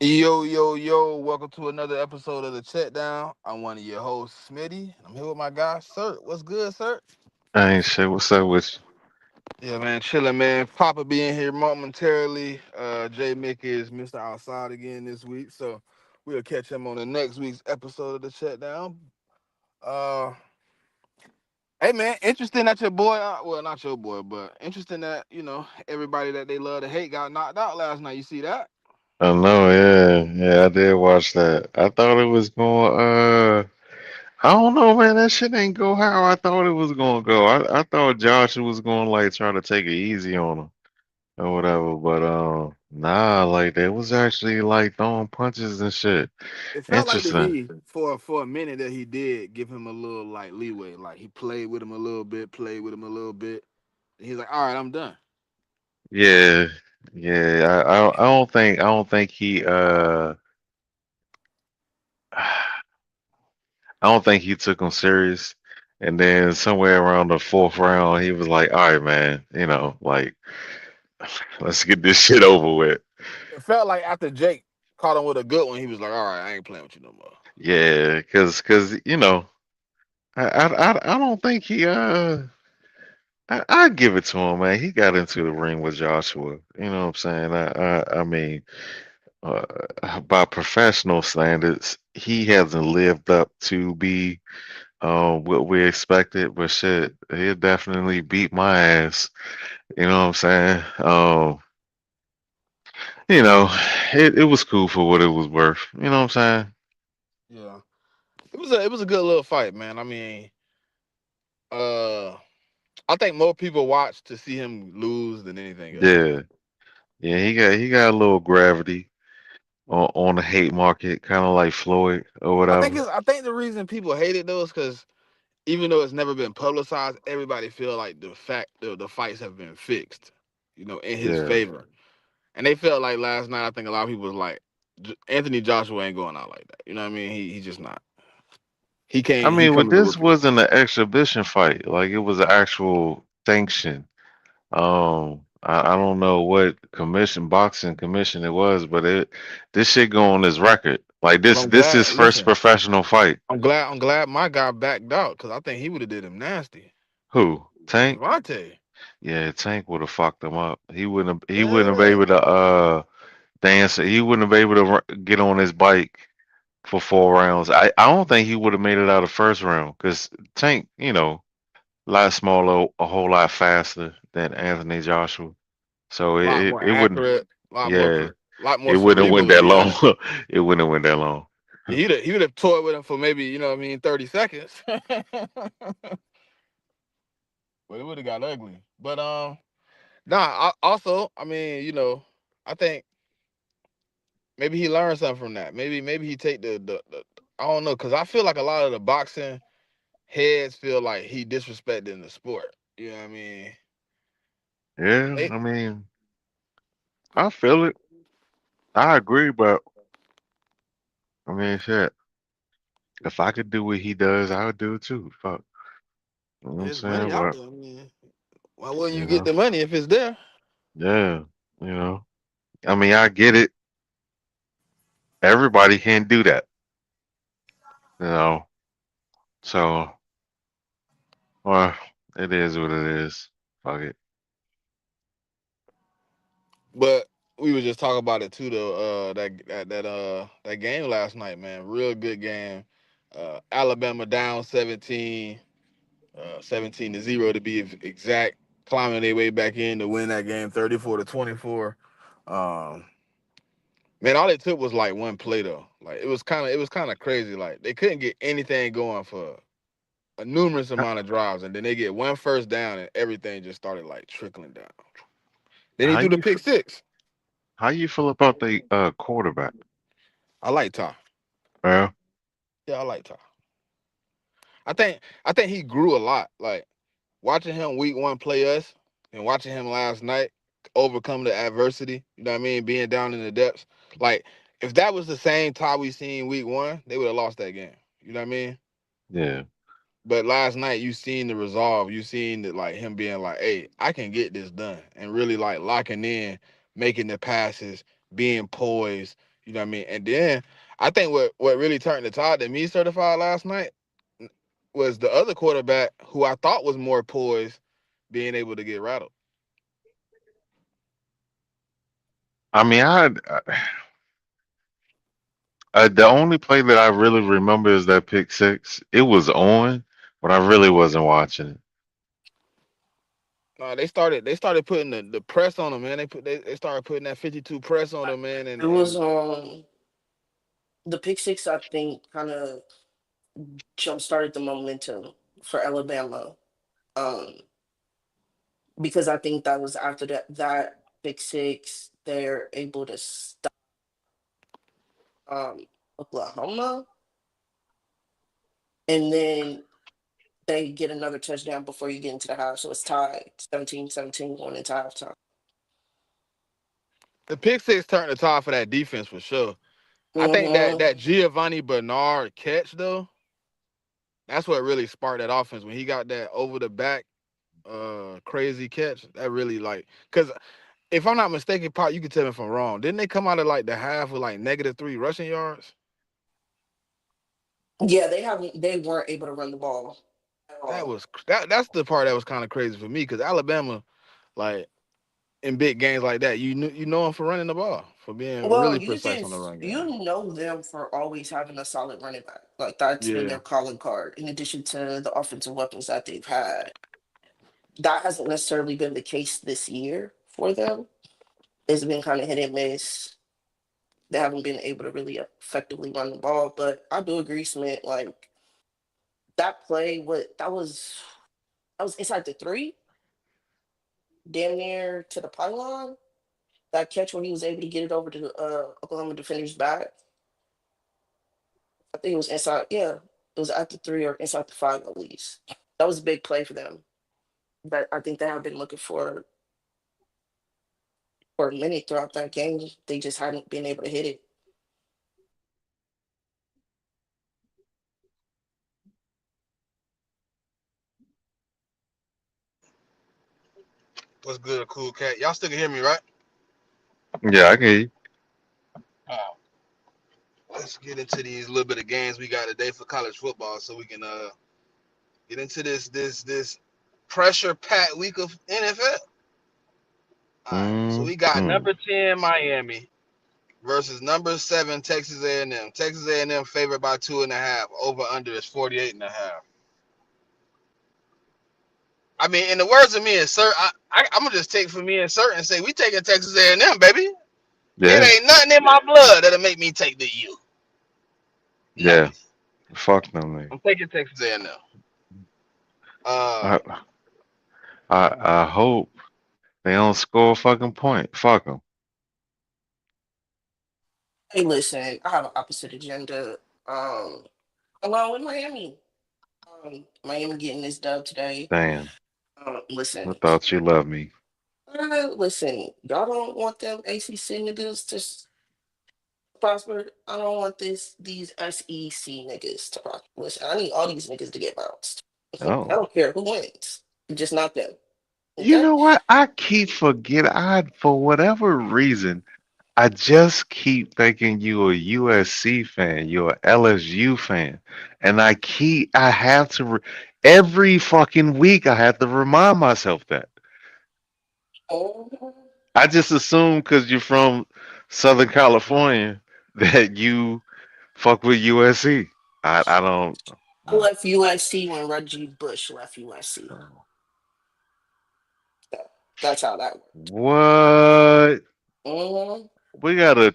Yo, yo, yo, welcome to another episode of the CheckDown. I'm one of your hosts, Smitty. I'm here with my guy, Sir. What's good, Sir? I ain't shit. What's up with Yeah, man, chilling, man. Papa being here momentarily. JMIK is Mr. Outside again this week, so we'll catch him on the next week's episode of the CheckDown. Uh, hey, man, interesting that your boy, well, not your boy, but interesting that, everybody that they love to hate got knocked out last night. You see that? you? I know, yeah, I did watch that. I thought it was going. I don't know, man. That shit ain't go how I thought it was gonna go. I thought Josh was gonna like try to take it easy on him or whatever, but nah, like they was actually like throwing punches and shit. It felt like that Interesting. he for a minute that he did give him a little like leeway. Like he played with him a little bit, played with him a little bit. And he's like, all right, I'm done. Yeah, yeah. I don't think he I don't think he took him serious. And then somewhere around the fourth round, he was like, "All right, man, like let's get this shit over with." It felt like after Jake caught him with a good one, he was like, all right, I ain't playing with you no more. Yeah, cause I don't think he I give it to him, man. He got into the ring with Joshua. You know what I'm saying? I mean, by professional standards, he hasn't lived up to be what we expected. But shit, he definitely beat my ass. You know what I'm saying? You know, it was cool for what it was worth. You know what I'm saying? Yeah. It was a good little fight, man. I mean, uh I think more people watched to see him lose than anything else. Yeah, yeah. He got a little gravity on the hate market, kind of like Floyd or whatever. I think the reason people hate it though is because even though it's never been publicized, everybody feel like the fights have been fixed, in his Yeah. favor. And they felt like last night. I think a lot of people was like, Anthony Joshua ain't going out like that. You know what I mean? He just not. He I can't. He mean, but coming to this whoop you. wasn't an exhibition fight. Like it was an actual sanction. I don't know what boxing commission it was, but this shit go on his record. Like But this I'm this is glad. first Listen, professional fight. I'm glad my guy backed out because I think he would have did him nasty. Who? Tank? Javante. Yeah, Tank would have fucked him up. He wouldn't have been Yeah. able to dance. He wouldn't have been able to get on his bike for 4 rounds. I don't think he would have made it out of first round because Tank, a lot smaller, a whole lot faster than Anthony Joshua. So A it lot it, more it wouldn't, accurate. yeah, A lot more it wouldn't have went cerebral if that he long. had. It wouldn't have went that long. He would have toyed with him for maybe 30 seconds. But it would have got ugly. But nah. Also, I mean, I think maybe he learned something from that. Maybe he take the I don't know, because I feel like a lot of the boxing heads feel like he disrespecting the sport. You know what I mean? Yeah, They I mean, I feel it. I agree, but I mean, shit. If I could do what he does, I would do it too. Fuck. You know what I'm There's money saying? out But there. I mean, why wouldn't you you get know, the money if it's there? yeah, you know. I mean, I get it. Everybody can't do that, you know. So, well, it is what it is. Fuck it. But we were just talking about it too, though. That game last night, man, real good game. Alabama down 17, 17-0 to be exact, climbing their way back in to win that game 34-24. Um, Man, all it took was like one play though. Like it was kind of crazy. Like they couldn't get anything going for a numerous H- amount of drives, and then they get one first down, and everything just started like trickling down. Then he How threw the you pick six. how you feel about the quarterback? I like Ty. Yeah, Yeah, I like Ty. I think he grew a lot. Like watching him week one play us, and watching him last night overcome the adversity. You know what I mean? Being down in the depths. Like if that was the same Ty we seen week one, they would have lost that game. You know what I mean? yeah. But last night you seen the resolve. You seen that like him being like, "Hey, I can get this done," and really like locking in, making the passes, being poised. You know what I mean? And then I think what really turned the tide that me certified last night was the other quarterback who I thought was more poised being able to get rattled. I mean, the only play that I really remember is that pick six. It was on, but I really wasn't watching it. They started putting the press on him, man. They started putting that 52 press on him, man, It was and the pick six. I think kind of jump started the momentum for Alabama. Um, because I think that was after that pick six, they're able to stop um Oklahoma, and then they get another touchdown before you get into the half. So it's tied 17-17 going into halftime. the pick six turned the tide for that defense for sure. I think that Mm-hmm. Giovanni Bernard catch though, that's what really sparked that offense when he got that over the back crazy catch. That really like because if I'm not mistaken, Pop, you can tell me if I'm wrong. Didn't they come out of like the half with like -3 rushing yards? Yeah, they weren't able to run the ball at That all. was that's the part that was kind of crazy for me because Alabama, like in big games like that, you know them for running the ball, for being Well, really precise on the run you game. know them for always having a solid running back. Like that's been Yeah, their calling card. In addition to the offensive weapons that they've had, that hasn't necessarily been the case this year for them. It's been kind of hit and miss. They haven't been able to really effectively run the ball. But I do agree, Smith. Like that play, what that was inside the three, damn near to the pylon. That catch where he was able to get it over to the Oklahoma defender's back. I think it was inside. Yeah, it was at the three or inside the five at least. That was a big play for them. That I think they have been looking for a minute throughout that game. They just hadn't been able to hit it. what's good, cool cat? Y'all still can hear me, right? Yeah, I get you. Oh, let's get into these little bit of games we got today for college football, so we can get into this pressure packed week of NFL. All right, so we got Mm-hmm. number 10 Miami versus number 7 Texas A&M. Texas A&M favored by 2.5. Over under is 48.5. I mean, in the words of me and Sir, I'm gonna just take for me and Sir and say we taking Texas A&M, baby. It Yeah, ain't nothing in my blood that'll make me take the U. yeah. Nothing. Fuck them, nigga. I'm taking Texas A&M. Uh, I, I hope they don't score a fucking point. Fuck them. Hey, listen, I have an opposite agenda. Um, Along with Miami. Miami getting this dub today. Damn. I Listen, thought you loved me. listen. Y'all don't want them ACC niggas to prosper. I don't want these SEC niggas to prosper. Listen, I need all these niggas to get bounced. I Oh. don't care who wins, just not them. You Okay? know what? I keep forgetting. For whatever reason, I just keep thinking you a USC fan, you're a LSU fan, and I have to every fucking week I have to remind myself that. Mhm. I just assume because you're from Southern California that you fuck with USC. I don't. I Uh, left USC when Reggie Bush left USC. That's how that worked. what? Mm-hmm. We got a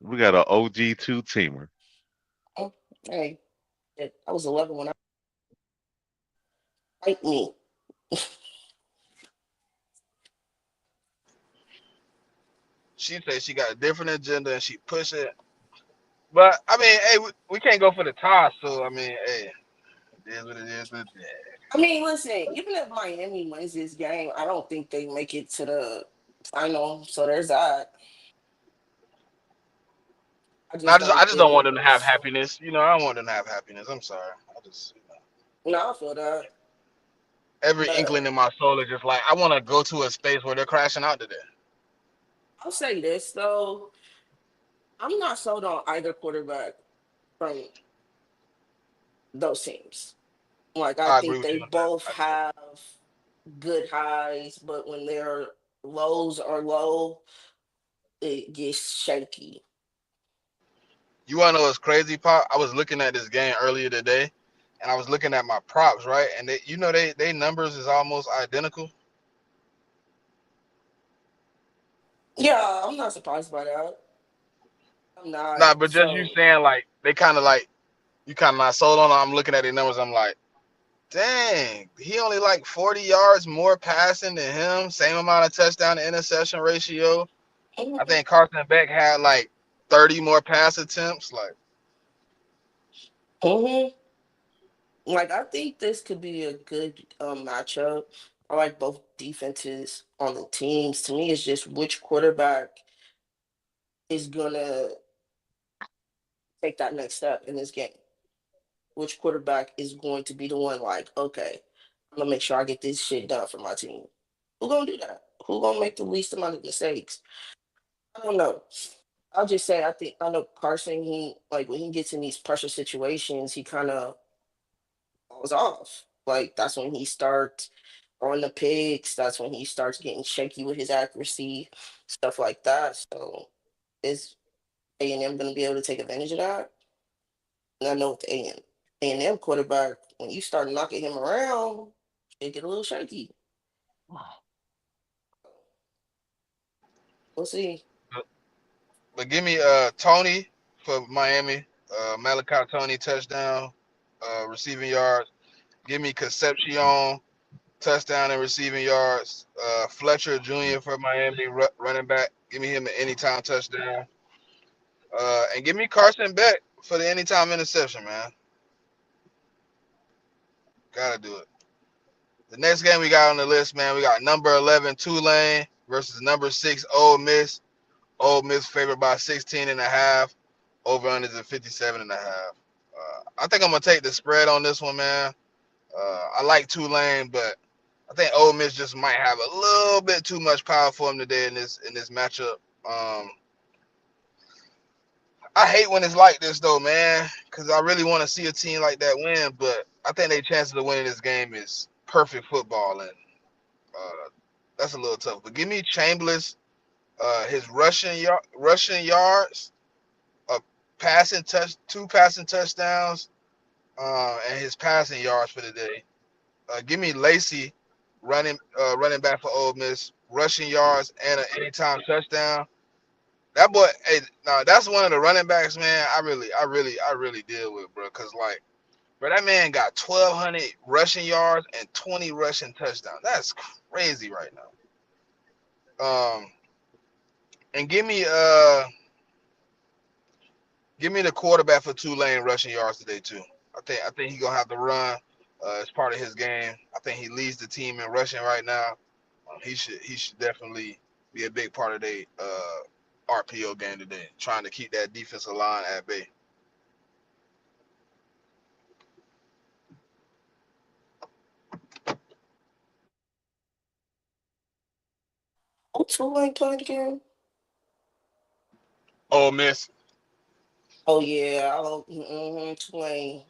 we got a OG2 teamer. Hey, I was 11 when I fight me. she said she got a different agenda and she push it. But I mean, hey, we can't go for the toss. So I mean, hey, it is what it is. What it is. I mean, listen, even if Miami wins this game, I don't think they make it to the final. So there's that. I No, I just just don't I just don't want think. them to have happiness. I don't want them to have happiness. I'm sorry. I just No, I feel that. every But inkling in my soul is just like I want to go to a space where they're crashing out today. I'll say this though, I'm not sold on either quarterback from those teams. Like I I agree think with they you on that. both have good highs, but when their lows are low, it gets shaky. You wanna know what's crazy, Pop? I was looking at this game earlier today, and I was looking at my props, right? And they numbers is almost identical. Yeah, I'm not surprised by that. I'm not. Nah, but just you So, saying like they kind of like you kind of not sold on. It. I'm looking at the numbers. I'm like, dang, he only like 40 yards more passing than him. Same amount of touchdown to interception ratio. I mhm, think Carson Beck had like 30 more pass attempts. Like, mhm. Like I think this could be a good matchup. I like both defenses on the teams. To me, it's just which quarterback is gonna take that next step in this game. Which quarterback is going to be the one like, okay, I'm gonna make sure I get this shit done for my team. Who gonna do that? Who gonna make the least amount of mistakes? I don't know. I'll just say I know Carson. He like when he gets in these pressure situations, he kind of falls off. Like that's when he starts throwing the picks. That's when he starts getting shaky with his accuracy, stuff like that. So is A&M going to be able to take advantage of that? And I know with the A&M quarterback, when you start knocking him around, it get a little shaky. We'll see. but give me Tony for Miami. Malachi Tony touchdown, receiving yards. Give me Concepcion touchdown and receiving yards. Fletcher Jr. for Miami running back. Give me him an anytime touchdown. And give me Carson Beck for the anytime interception, man. Gotta do it. The next game we got on the list, man, we got number 11 Tulane versus number 6 Ole Miss. Ole Miss favored by 16 and a half. Over under is at 57 and a half. I think I'm gonna take the spread on this one, man. I like Tulane, but I think Ole Miss just might have a little bit too much power for them today in this matchup. Um, I hate when it's like this though, man, because I really want to see a team like that win. But I think their chances of winning this game is perfect football, and that's a little tough. But give me Chambliss, his rushing yards, a passing touch, two passing touchdowns, and his passing yards for the day. Give me Lacey, running back for Ole Miss, rushing yards and an anytime touchdown. That boy, hey, no, that's one of the running backs, man. I really deal with, bro. Cause like, bro, that man got 1,200 rushing yards and 20 rushing touchdowns. That's crazy right now. And give me the quarterback for Tulane rushing yards today too. I think he gonna have to run. As part of his game. I think he leads the team in rushing right now. He should definitely be a big part of their RPO game today, trying to keep that defensive line at bay. What's Tulane playing again? Ole Miss. Oh yeah, Tulane.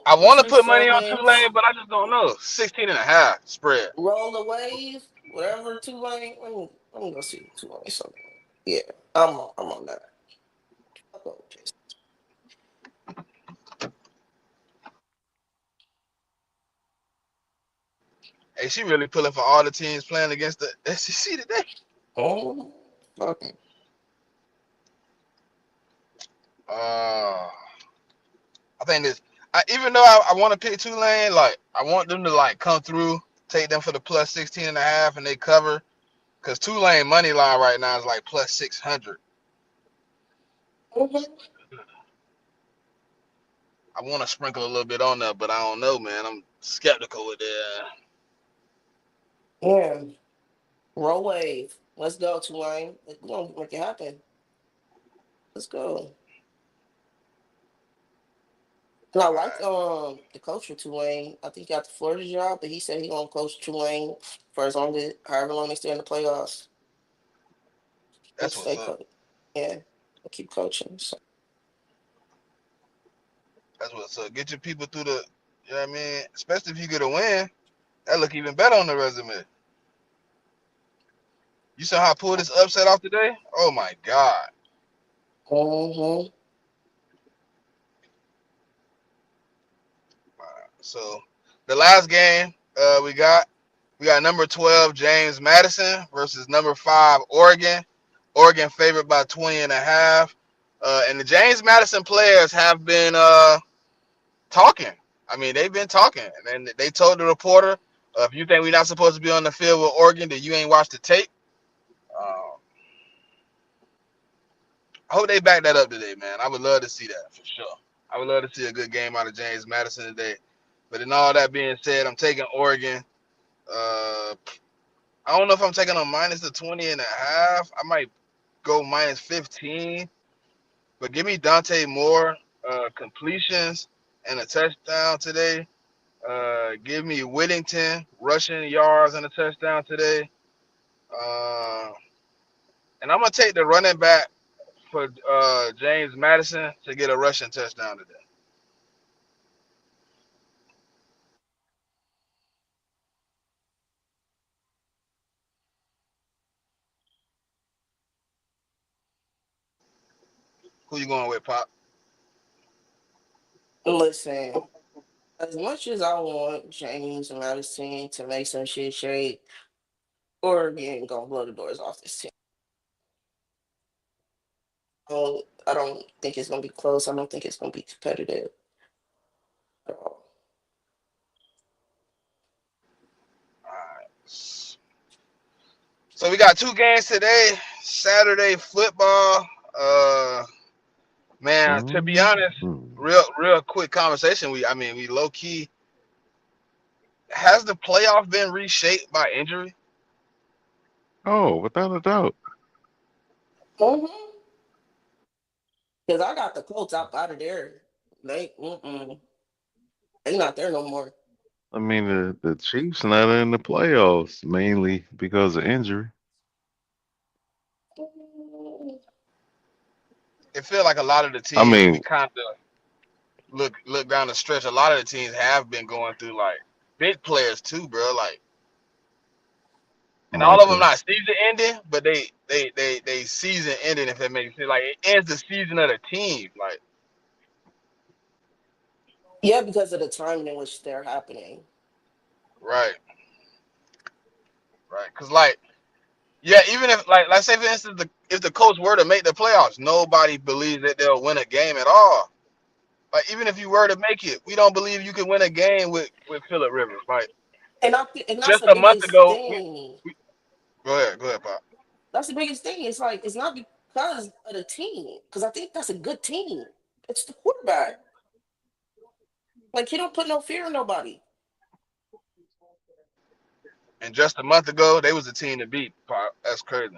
I What's want to their put money on Suns? Tulane, but I just don't know. 16 and a half spread. Roll the wave, whatever Tulane. Let me go see Tulane something. Yeah, I'm on that. I'll go with this. Hey, she really pulling for all the teams playing against the SEC today. Oh, okay. Uh, I think this. Even though I want to pick Tulane, like I want them to like come through, take them for the plus 16 and a half, and they cover. Cause Tulane money line right now is like plus 600. Mhm. I want to sprinkle a little bit on that, but I don't know, man. I'm skeptical with it. Yeah, roll wave. Let's go, Tulane. We're gonna make it happen. Let's go. And I like Alright, the coach for Tulane. I think he got the Florida job, but he said he gonna coach Tulane for as long as however long they stay in the playoffs. He'll that's what's stay up. coach. Yeah, he'll keep coaching. So That's what's up. Get your people through the. You know what I mean? Especially if you get a win, that look even better on the resume. You saw how I pulled this upset off today? Oh my god! hmm So the last game we got number 12 James Madison versus number 5 Oregon. Oregon favored by 20 and a half. And the James Madison players have been talking. I mean, they've been talking, and they told the reporter, "If you think we're not supposed to be on the field with Oregon, then you ain't watched the tape." Uh, I hope they back that up today, man. I would love to see that for sure. I would love to see a good game out of James Madison today. But in all that being said, I'm taking Oregon. Uh, I don't know if I'm taking them minus the 20 and a half. I might go minus 15. But give me Dante Moore completions and a touchdown today. Give me Whittington rushing yards and a touchdown today. Uh, and I'm gonna take the running back for James Madison to get a rushing touchdown today. Who you going with, Pop? listen, as much as I want James and Madison to make some shit shake, Oregon gonna blow the doors off this team. I don't think it's gonna be close. I don't think it's gonna be competitive at all. All right. So we got two games today. Saturday football. Man, to be honest, Mhm. real quick conversation. We low key has the playoff been reshaped by injury? Oh, without a doubt. Mm-hmm. Because I got the Colts out of there. They not there no more. I mean, the Chiefs not in the playoffs mainly because of injury. Mm, It feel like a lot of the I teams we mean, kind of look down the stretch. A lot of the teams have been going through like big players too, bro. Like, and all of them Micah. not season ending, but they season ending if that makes sense. Like it ends the season of the team. Like yeah, because of the time in which they're happening. right, right. Cause like yeah, even if like let's say for instance if the Colts were to make the playoffs, nobody believes that they'll win a game at all. Like even if you were to make it, we don't believe you can win a game with Phillip Rivers. Like And that's just the a month biggest ago, thing. we go ahead, Pop. That's the biggest thing. It's like it's not because of the team. Because I think that's a good team. It's the quarterback. Like he don't put no fear in nobody. And just a month ago, they was the team to beat. Pop. That's crazy.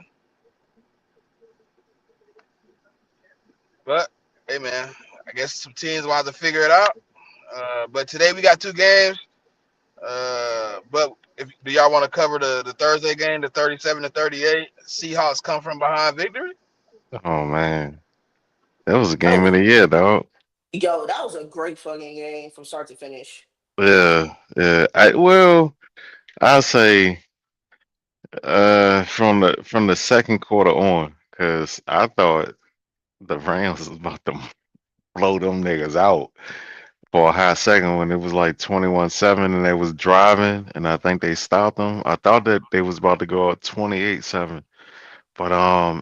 But hey, man, I guess some teams will have to figure it out. But today we got two games. But if do y'all want to cover the Thursday game, the 37-38 Seahawks come from behind victory? Oh man, that was a That game of was the year, dog. that was a great fucking game from start to finish. Yeah, yeah. I'll say from the second quarter on, because I thought the Rams was about to blow them niggas out for a hot second when it was like 21-7 and they was driving and I think they stopped them. I thought that they was about to go up 28-7. But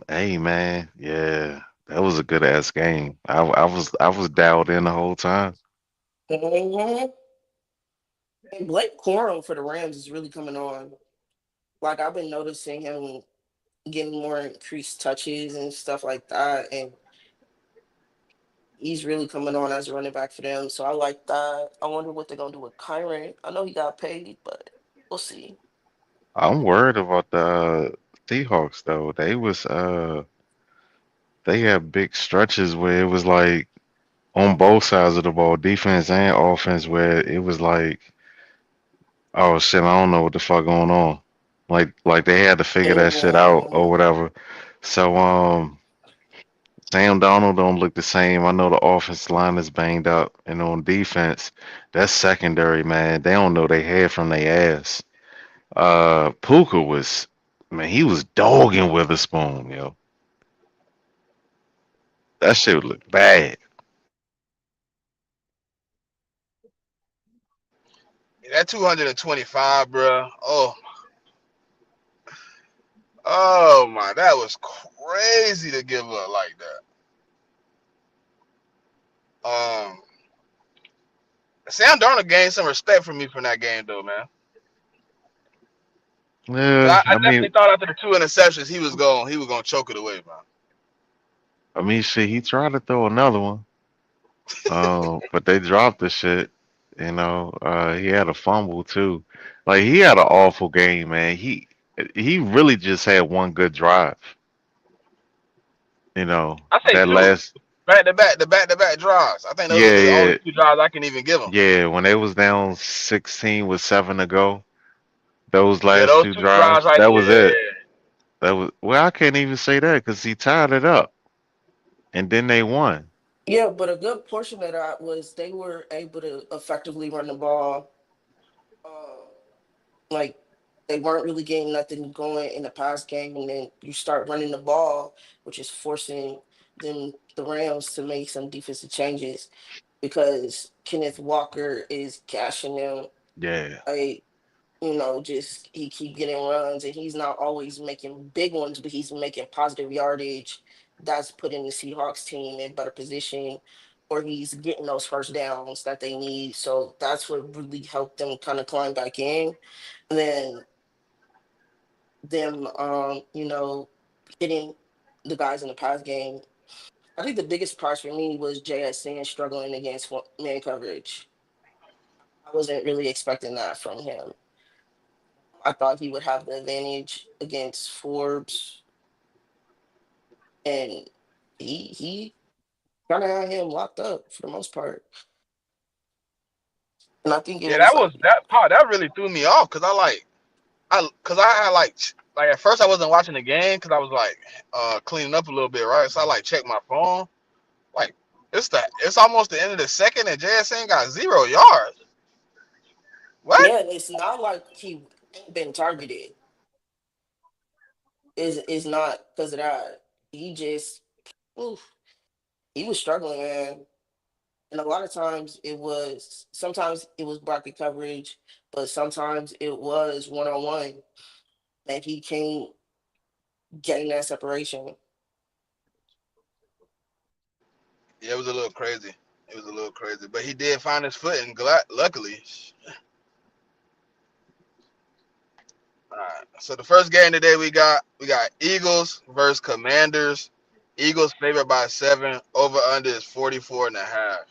hey man, yeah, that was a good ass game. I was dialed in the whole time. Mhm. And Blake Corum for the Rams is really coming on. Like I've been noticing him getting more increased touches and stuff like that, and he's really coming on as a running back for them. So I like that. I wonder what they're gonna do with Kyron. I know he got paid, but we'll see. I'm worried about the Seahawks though. They had big stretches where it was like on both sides of the ball, defense and offense, where it was like, oh shit, I don't know what the fuck going on. Like they had to figure that shit out Yeah. or whatever. So Sam Donald don't look the same. I know the offense line is banged up, and on defense, that's secondary, man. They don't know they head from their ass. Puka was, man, he was dogging Witherspoon, yo. That shit looked bad. That 225, bro. Oh my, that was crazy to give up like that. Sam Darnold gained some respect from me from that game though, man. Cause Yeah, I definitely thought after the two interceptions he was gonna choke it away, man. I mean, shit, he tried to throw another one, but they dropped the shit. He had a fumble too. Like he had an awful game, man. He really just had one good drive. I say That two, last, back to back drives. I think those are yeah, the only yeah, two drives I can even give him. yeah. When they was down 16 with 7 to go, those Yeah, last those two two drives drives, right that was it. there. That was well, I can't even say that because he tied it up, and then they won. Yeah, but a good portion of that was they were able to effectively run the ball. Um, like they weren't really getting nothing going in the pass game, and then you start running the ball, which is forcing the Rams to make some defensive changes because Kenneth Walker is cashing them. Yeah, Like just he keep getting runs, and he's not always making big ones, but he's making positive yardage that's putting the Seahawks team in better position, or he's getting those first downs that they need. So that's what really helped them kind of climb back in. And then them, hitting the guys in the pass game. I think the biggest surprise for me was JSN struggling against man coverage. I wasn't really expecting that from him. I thought he would have the advantage against Forbes, and he kind of had him locked up for the most part. And I think it Yeah, was that like, was that part that really threw me off because I had like at first I wasn't watching the game because I was like cleaning up a little bit, right? So I like checked my phone. Like it's almost the end of the second and JSN got 0 yards. What? yeah, it's not like he ain't been targeted. Is not because of that. He just, oof, he was struggling, man. And a lot of times sometimes it was bracket coverage, but sometimes it was one on one, and he came getting that separation. Yeah, it was a little crazy. It was a little crazy, but he did find his foot, and luckily. All right. So the first game today we got Eagles versus Commanders. Eagles favored by 7. Over under is 44 and a half.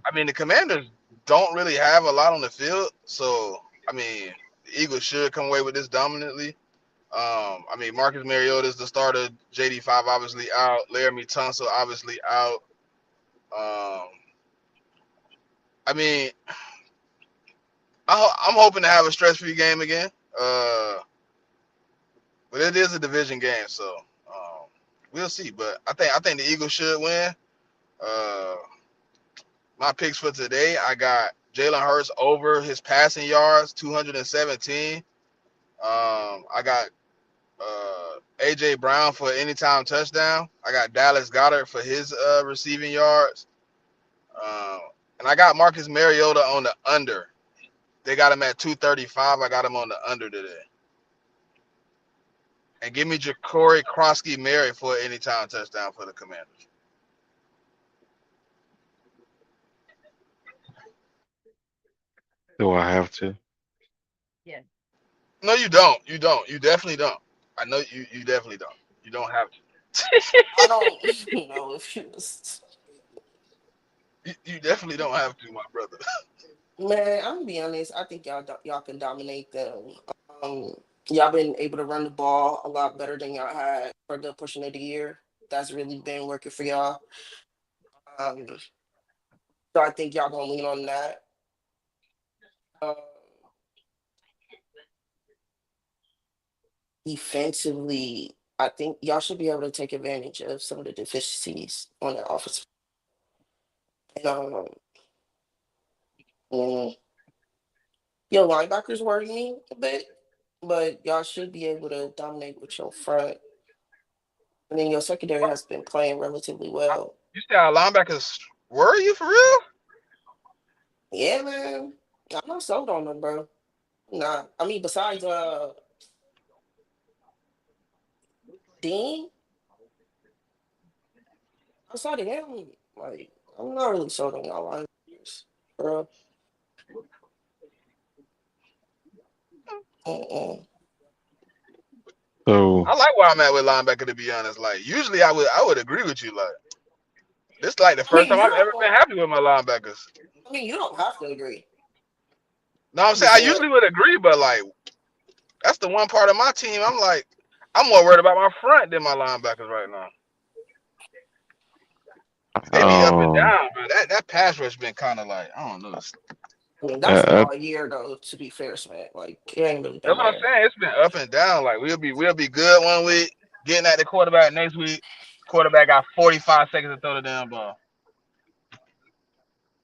I mean the Commanders don't really have a lot on the field, so I mean the Eagles should come away with this dominantly. I mean Marcus Mariota is the starter. JD5 obviously out. Laramie Tunsil obviously out. Um, I mean I'm hoping to have a stress-free game again. Uh, but it is a division game, so um, we'll see. But I think the Eagles should win. Uh, my picks for today, I got Jalen Hurts over his passing yards, 217. I got AJ Brown for anytime touchdown. I got Dallas Goddard for his receiving yards. Um, and I got Marcus Mariota on the under. They got him at 235. I got him on the under today. And give me Ja'Cory Krosky Mary for an anytime touchdown for the Commanders. do I have to? No, you don't. You don't. You definitely don't. I know you definitely don't. You don't have to. I don't know if he was. You definitely don't have to, my brother. Man, I'm gonna be honest. I think y'all can dominate them. Um, y'all been able to run the ball a lot better than y'all had for the portion of the year. That's really been working for y'all. So I think y'all gonna lean on that. Um, Defensively, I think y'all should be able to take advantage of some of the deficiencies on that offense. And, mm, your linebackers worry me a bit, but y'all should be able to dominate with your front. And then your secondary has been playing relatively well. You say our linebackers worry you for real? Yeah, man. I'm not sold on them, bro. Nah. I mean, besides Dean, outside of him, like, I'm not really sold on y'all linebackers, bro. Mm-mm. So I like where I'm at with linebacker to be honest. Like usually I would agree with you. Like this like the I first mean, time you I've ever don't. been happy with my linebackers. I mean, you don't have to agree. No, I'm I'm saying just I saying. usually would agree, but like that's the one part of my team I'm like I'm more worried about my front than my linebackers right now. They be up and um down, bro. That pass rush been kind of like I don't know. That's I mean, that's been I, all year though. To be fair, Smith, like it ain't really been what I'm there. saying. It's been up and down. Like we'll be good one week, getting at the quarterback next week. Quarterback got 45 seconds to throw the damn ball.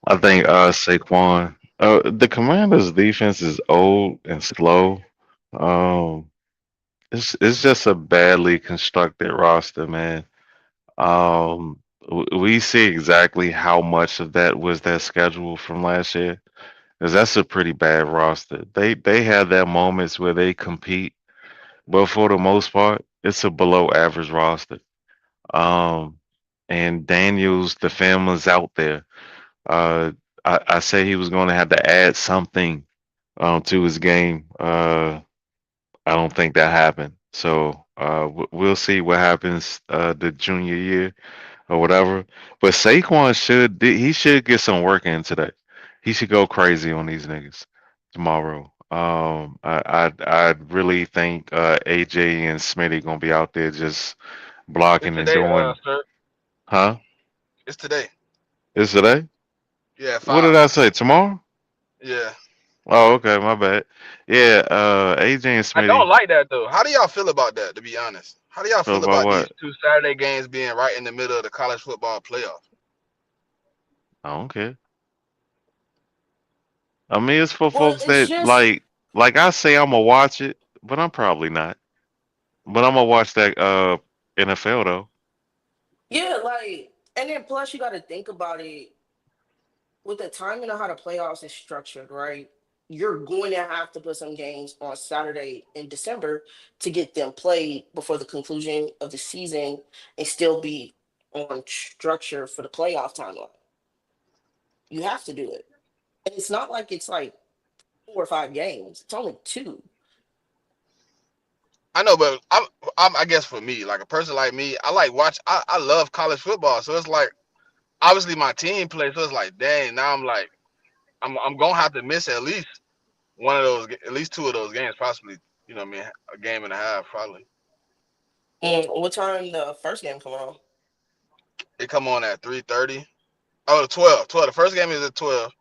I think Saquon. The Commanders' defense is old and slow. Um, it's just a badly constructed roster, man. We see exactly how much of that was their schedule from last year, because that's a pretty bad roster. They have their moments where they compete, but for the most part, it's a below average roster. Um, and Daniels, the family's out there. Uh, I say he was going to have to add something to his game. I don't think that happened. So we'll see what happens the junior year or whatever. But Saquon should get some work in today. He should go crazy on these niggas tomorrow. I really think AJ and Smitty gonna be out there just It's blocking and today, doing, sir. huh? It's today. Is today? Yeah, What did 5. I say? Tomorrow? Yeah. Oh, okay, my bad. Yeah, AJ and I don't Smitty. like that though. How do y'all feel about that? To be honest, how do y'all Feel feel about about these what? two Saturday games being right in the middle of the college football playoff? I don't care. I mean, it's for Well, folks it's that just like I say I'm gonna watch it, but I'm probably not. But I'm gonna watch that NFL though. yeah, like, and then plus you got to think about it with the timing of how the playoffs is structured, right? You're going to have to put some games on Saturday in December to get them played before the conclusion of the season and still be on structure for the playoff timeline. You have to do it. And it's not like it's like 4 or 5 games. It's only two. I know, but I guess for me, like a person like me, I like watch. I love college football, so it's like obviously my team plays, so it's like dang. Now I'm like I'm gonna have to miss at least one of those, at least two of those games, possibly. You know what I mean? A game and a half, probably. What time the first game come on? It come on at 3:30. Oh, 12. 12. The first game is at 12.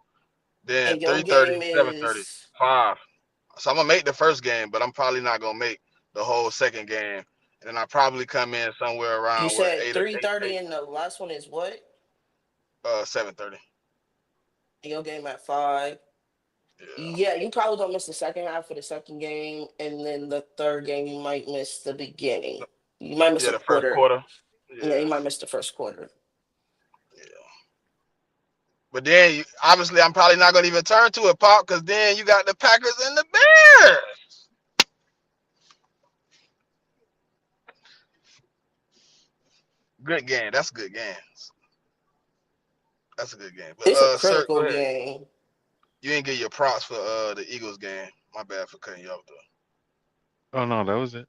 Then And your 3:30, game 7:30, is 5. So I'm gonna make the first game, but I'm probably not gonna make the whole second game. And then I probably come in somewhere you around what said eight or 3:30 eight and the last one is what? 7:30. Your game at 5. Yeah. Yeah, you probably don't miss the second half of the second game, and then the third game you might miss the beginning. You might miss Yeah, a the first quarter. quarter. Yeah, you Yeah. might miss the first quarter. Yeah. But then obviously I'm probably not gonna even turn to it, Pop, because then you got the Packers and the Bears. Good game. That's a good game. That's a good game. But It's a sir, go critical ahead. game. You didn't get your props for the Eagles game. My bad for cutting you off though. Oh no, that was it.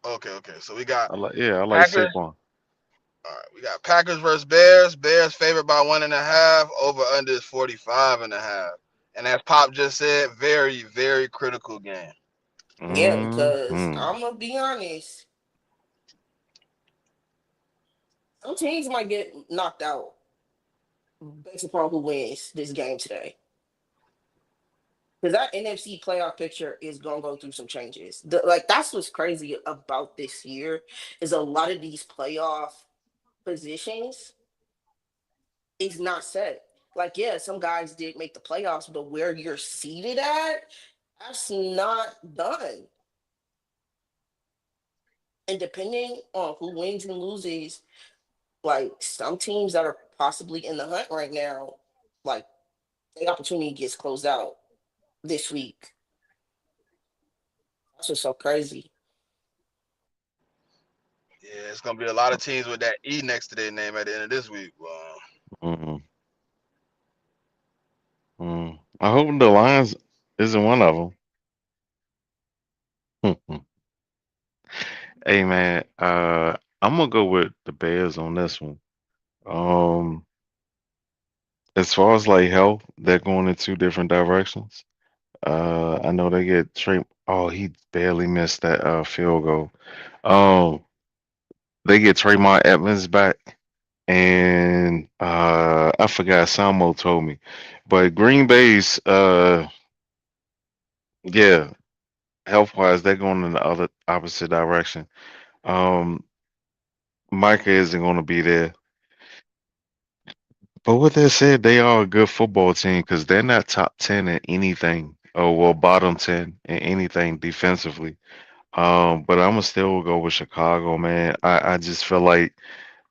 Okay, okay. So we got I like Packers. Saquon. All right, we got Packers versus Bears. Bears favored by 1.5. Over under is 45.5. And as Pop just said, very, very critical game. Yeah, because Hmm. I'm gonna be honest, some teams might get knocked out. based upon who wins this game today. Because that NFC playoff picture is gonna go through some changes. Like that's what's crazy about this year is a lot of these playoff positions is not set. Like yeah, some guys did make the playoffs, but where you're seated at, that's not done. And depending on who wins and loses, like some teams that are possibly in the hunt right now, like the opportunity gets closed out this week. That's just so crazy. Yeah, it's gonna be a lot of teams with that E next to their name at the end of this week. Mm, I hope the Lions isn't one of them. Hey man, I'm gonna go with the Bears on this one. Um, as far as like health, they're going in two different directions. I know they get Trey. Oh, he barely missed that field goal. Um, they get Tremont Edmonds back, and I forgot. Samo told me, but Green Bay's yeah, health wise, they're going in the other opposite direction. Um, Micah isn't going to be there. But with that said, they are a good football team because they're not top 10 in anything, or well, bottom 10 in anything defensively. But I'm gonna still go with Chicago, man. I just feel like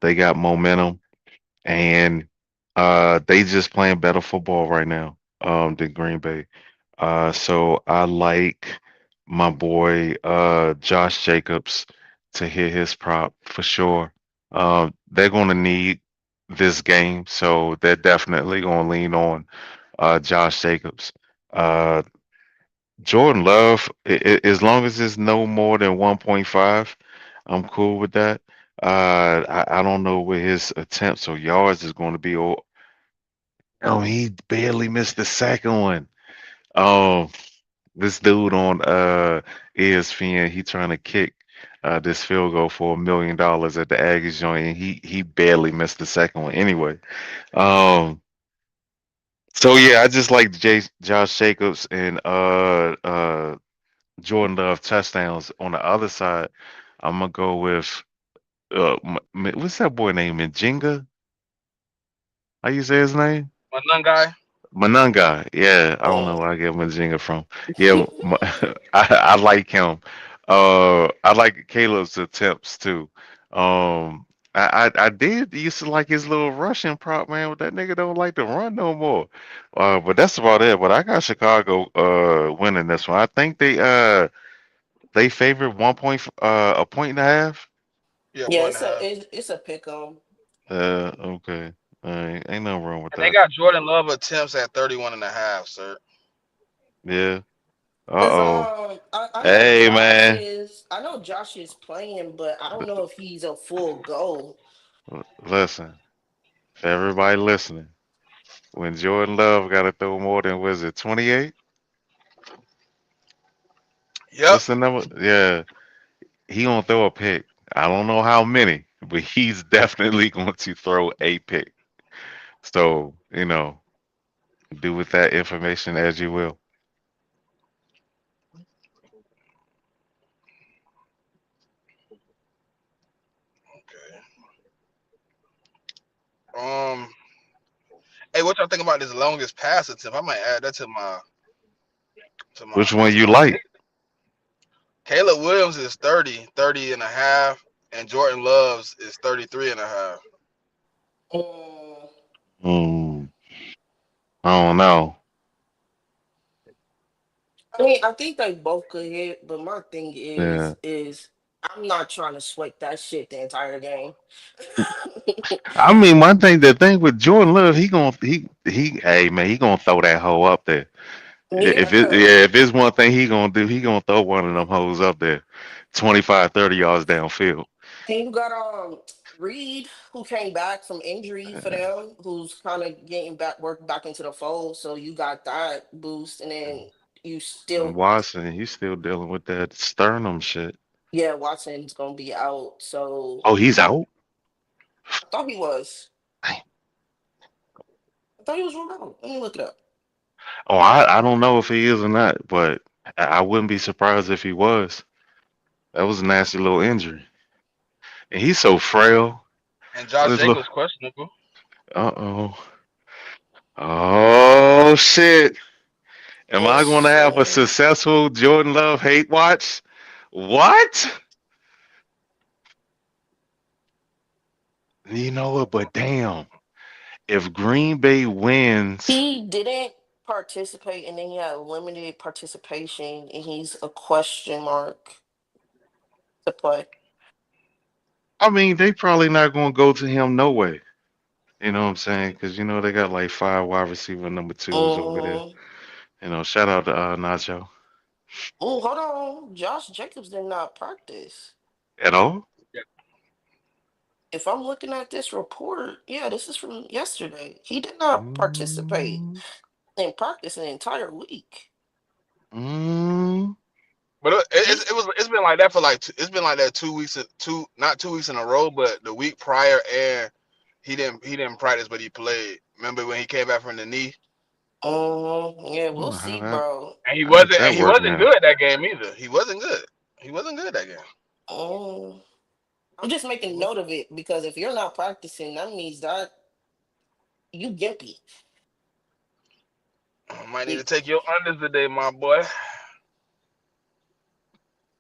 they got momentum and they just playing better football right now than Green Bay. So I like my boy Josh Jacobs to hit his prop for sure. They're gonna need this game, so they're definitely gonna lean on Josh Jacobs. Uh, Jordan Love, as long as it's no more than 1.5, I'm cool with that. I don't know what his attempts or yards is going to be. Oh, he barely missed the second one. Um, this dude on ESPN, he trying to kick this field goal for $1 million at the Aggies joint, and he barely missed the second one anyway. Um, so yeah, I just like Josh Jacobs and Jordan Love touchdowns. On the other side, I'm gonna go with what's that boy name? Njinga? How you say his name? One young guy. Manunga. Yeah, I don't know Oh. where I get Njinga from. Yeah, I like him. I like Caleb's attempts too. I did used to like his little Russian prop, man, but that nigga don't like to run no more. But that's about it. But I got Chicago winning this one. I think they favored a point and a half. Yeah, Yeah, point and a half. it's a pick 'em. Okay. All right. Ain't nothing wrong with And they that. got Jordan Love attempts at 31 and a half, sir. Yeah. Cause Uh-oh. I Hey, man. know Josh is playing, but I don't know if he's a full go. Listen, for everybody listening, when Jordan Love got to throw more than, was it 28? Yep. What's the number? Yeah, he gonna throw a pick. I don't know how many, but he's definitely going to throw a pick. So, do with that information as you will. Okay. Um. Hey, what y'all think about this longest pass attempt? I might add that to my Which one next you parlay. like? Caleb Williams is 30 and a half, and Jordan Love's is 33 and a half. Mm, Hmm, I don't know. I mean, I think they both could hit, but my thing Yeah. is I'm not trying to sweat that shit the entire game. I mean, the thing with Jordan Love, hey man, he gonna throw that hoe up there. Yeah. If it's one thing he gonna do, he gonna throw one of them hoes up there, 25, 30 yards downfield. And you got Reed, who came back from injury for Uh, them, who's kind of getting back work back into the fold. So you got that boost, and then you and still, Watson, he's still dealing with that sternum shit. yeah, Watson's gonna be out. So Oh, he's out. I thought he was. I thought he was ruled out. Let me look it up. Oh, I don't know if he is or not, but I wouldn't be surprised if he was. That was a nasty little injury, and he's so frail. And Josh This look. Jacobs questionable. Uh-oh. Oh shit. Am I Let's going to have a see. successful Jordan Love hate watch? What? You know what? But damn, if Green Bay wins, He didn't participate, and then he had limited participation, and he's a question mark to play. I mean, they probably not going to go to him no way. You know what I'm saying? Because you know they got like five wide receiver number twos over there. Mm. You know, shout out to Nacho. Oh, hold on. Josh Jacobs did not practice. At all? Yeah. If I'm looking at this report, yeah, this is from yesterday. He did not participate Mm, in practice an entire week. mm, But He it's been like that for like it's been like that 2 weeks, two not 2 weeks in a row, but the week prior, and he didn't practice, but he played. Remember when he came back from the knee, yeah, we'll oh, how see, that? bro. and he How does wasn't and that he work wasn't now? good that game either. He wasn't good. He wasn't good that game. Um, I'm just He making was, note of it because if you're not practicing, that means that you gimpy. might need to It, take your unders today, my boy.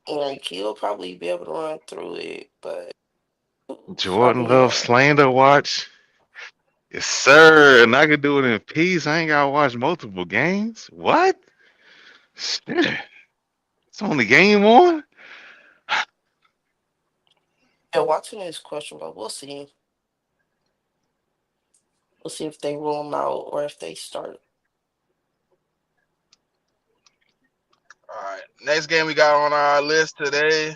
like he'll probably be able to run through it, but Jordan probably Love not. slander watch? Yes, sir. And I can do it in peace. I ain't got to watch multiple games. What? Shit. It's only game one? Yeah, Watson is questionable. We'll see. We'll see if they rule him out or if they start. All right, next game we got on our list today.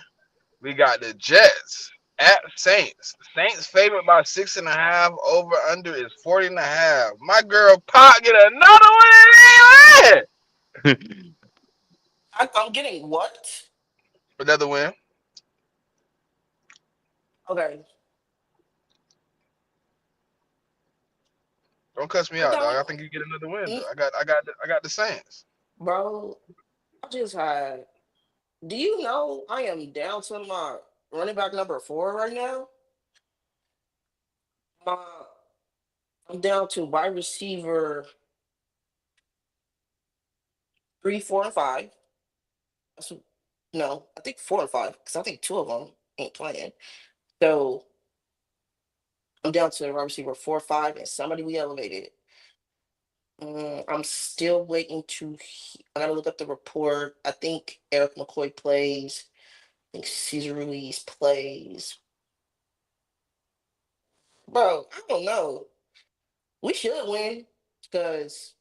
We got the Jets at Saints. Saints favored by 6.5. Over under is 40.5. My girl Pop get another win. I'm getting what? Another win. Okay. Don't cuss me I out, dog. don't, I think you get another win though. mm, I got the Saints. bro. I just had. Do you know I am down to my running back number 4 right now? My, I'm down to wide receiver 3, 4, and 5. That's, no, I think 4 and 5 because I think 2 of them ain't playing. So I'm down to wide receiver 4, 5, and somebody we elevated. I'm still waiting to. I gotta look up the report. I think Eric McCoy plays. I think Cesar Ruiz plays. Bro, I don't know. We should win because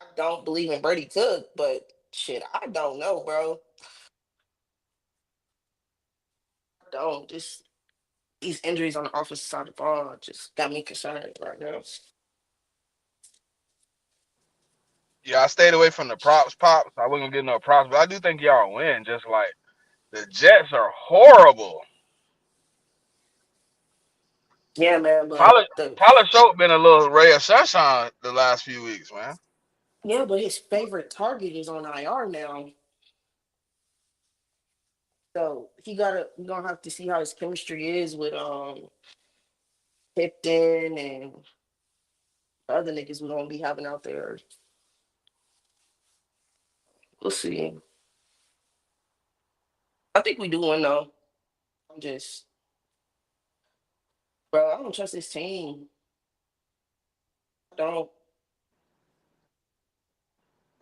I don't believe in Brady Cook, but shit, I don't know, bro. I don't. Just these injuries on the offensive side of the ball just got me concerned right now. Yeah, I stayed away from the pops. I wasn't gonna get no props, but I do think y'all win. Just like the Jets are horrible. Yeah, man, but Tyler Tyler Shope been a little ray of sunshine the last few weeks, man. but his favorite target is on IR now. So we gonna have to see how his chemistry is with Pipton and the other niggas we're gonna be having out there. We'll see. I think we do win though. I'm just bro, I don't trust this team. I don't.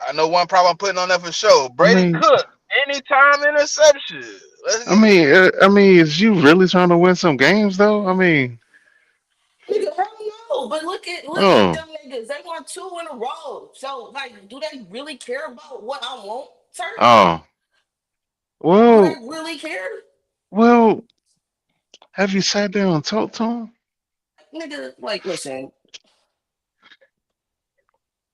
I know one problem I'm putting on there for sure. I Brady mean, Cook, anytime interception. Let's I get it. mean, uh, I mean, is you really trying to win some games though? I mean, Nigga, hell no. But look at oh, them niggas. They won 2 in a row. So like, do they really care about what I want, sir? oh, Do they well, really care? well, have you sat down and talked to him? Nigga, like, listen.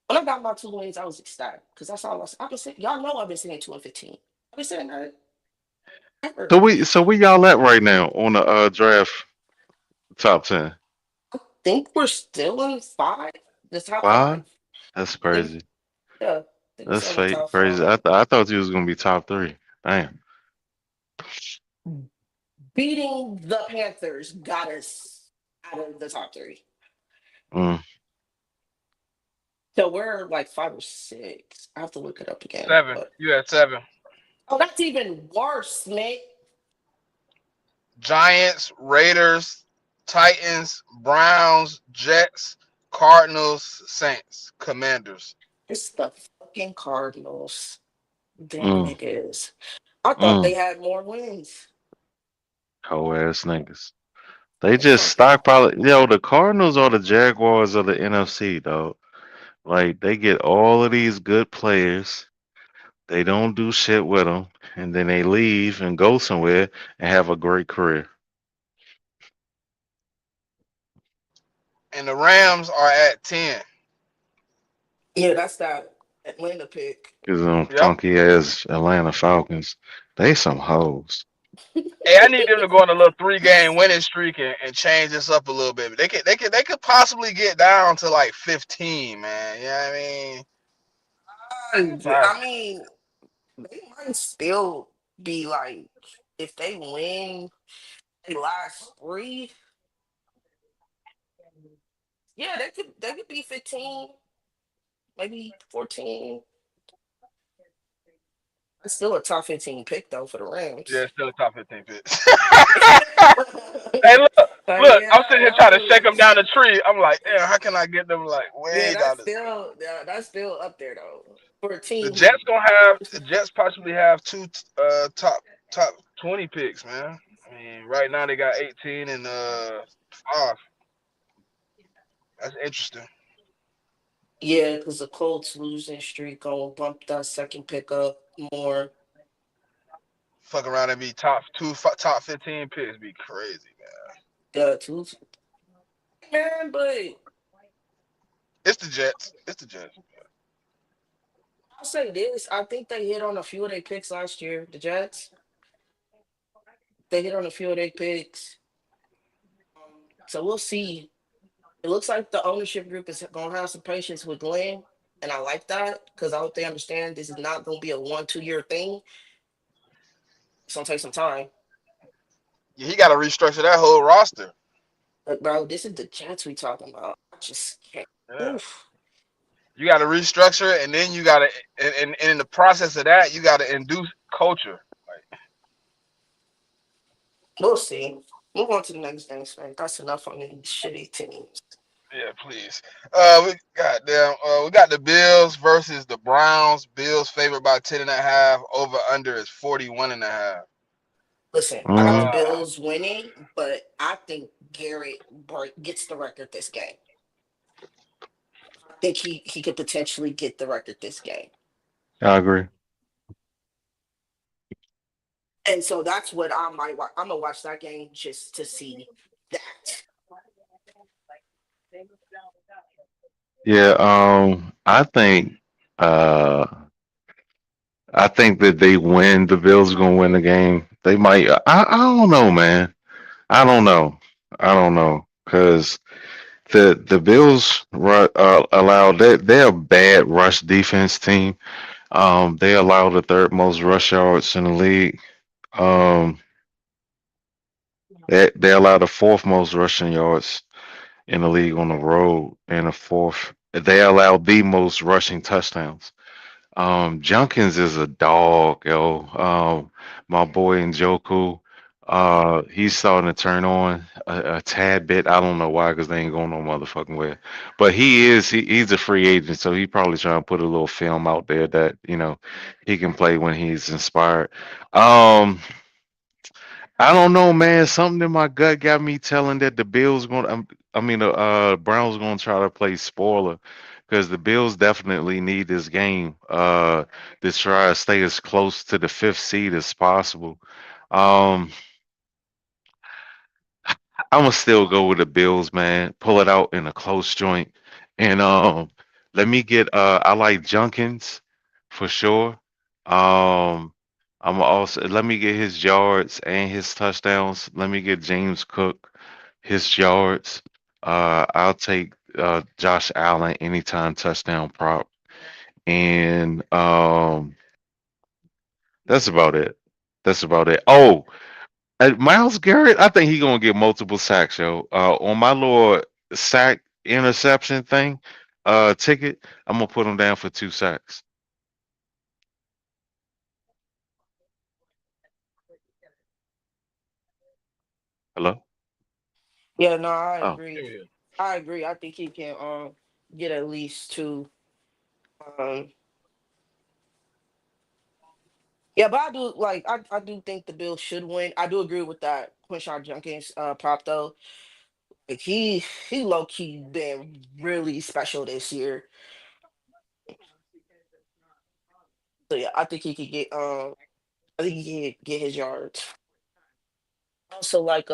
When I got my 2 wins, I was ecstatic because that's all I've been saying. Y'all know I've been saying 2 and 15. I've been saying that So ever. we y'all at right now on the draft top 10? Think we're still in 5. The top Five? five. That's I think, crazy. yeah, I think it's That's on the fake top crazy. five. I thought you was gonna be top three. Damn. Beating the Panthers got us out of the top three. Mm. So we're like five or six. I have to look it up again. Seven. But You had seven. oh, that's even worse, Nick. Giants, Raiders, Titans, Browns, Jets, Cardinals, Saints, Commanders. It's the fucking Cardinals. Damn Mm. niggas. I thought Mm. they had more wins. Whole ass niggas. They The just fucking stockpile. Yo, the Cardinals are the Jaguars of the NFC, though. Like they get all of these good players. They don't do shit with them, and then they leave and go somewhere and have a great career. And the Rams are at 10. yeah, that's that Atlanta pick. Cause them Yep. funky ass Atlanta Falcons, they some hoes. Hey, I need them to go on a little 3 game winning streak and change this up a little bit. They could possibly get down to like 15, man. You know what I mean? Five. I mean, they might still be like, if they win the last three, yeah, they could be 15, maybe 14. It's still a top 15 pick though for the Yeah, Rams. it's still a top 15 pick. Like, Hey, look. I'm sitting here yeah, trying to that shake them was down the tree. I'm like, damn, how can I get them like yeah, way down the? that's still up there though for a The team who Jets gonna have the Jets possibly have two top 20 picks, man. I mean, right now they got 18 and 5. That's interesting. yeah, because the Colts losing streak gonna bump that second pick up more. Fuck around and be top 15 picks be crazy, man. Yeah, too, man, but It's the Jets. It's the Jets. I'll say this: I think they hit on a few of their picks last year. The Jets, they hit on a few of their picks, so we'll see. It looks like the ownership group is gonna have some patience with Glenn, and I like that because I hope they understand this is not gonna be a 1 2 year thing. It's gonna take some time. Yeah, he got to restructure that whole roster. But bro, this is the Jets we talking about. I just can't. Yeah. Oof. You got to restructure it, and then you got to, and in the process of that, you got to induce culture. Like, We'll see. Move on to the next thing, man. That's enough on these shitty teams. yeah, please. We got the Bills versus the Browns. Bills favored by 10.5. Over under is 41.5. Listen, I got the Mm. Bills winning, but I think Garrett gets the record this game. I think he could potentially get the record this game. I agree. And so that's what I might watch. I'm gonna watch that game just to see that. Yeah. Uh, I think that they win. The Bills are gonna win the game. They might. I don't know, man. I don't know. I don't know because the Bills allow they're a bad rush defense team. They allow the third most rush yards in the league. Um, they allow the fourth most rushing yards in the league on the road, and the fourth. They allow the most rushing touchdowns. Junkins is a dog, yo. My boy Njoku, he's starting to turn on a tad bit. I don't know why, because they ain't going no motherfucking way. But he's a free agent, so he probably trying to put a little film out there that he can play when he's inspired. Um, I don't know, man. Something in my gut got me telling that the Bills going. I mean, the Browns going to try to play spoiler because the Bills definitely need this game to try to stay as close to the fifth seed as possible. Um, I'm gonna still go with the Bills, man. Pull it out in a close joint, and let me get. I like Junkins for sure. Um, I'm also let me get his yards and his touchdowns. Let me get James Cook his yards. I'll take Josh Allen anytime touchdown prop, and that's about it. That's about it. Oh, Miles Garrett, I think he gonna get multiple sacks, yo. On my little sack interception thing, ticket, I'm gonna put him down for 2 sacks. Hello? Yeah, no, I Oh, agree. Yeah. I agree. I think he can get at least two. Um yeah, but I do like I do think the Bills should win. I do agree with that Quinshon Junkins prop though. Like he low key been really special this year. So yeah, I think he could get I think he could get his yards. Also like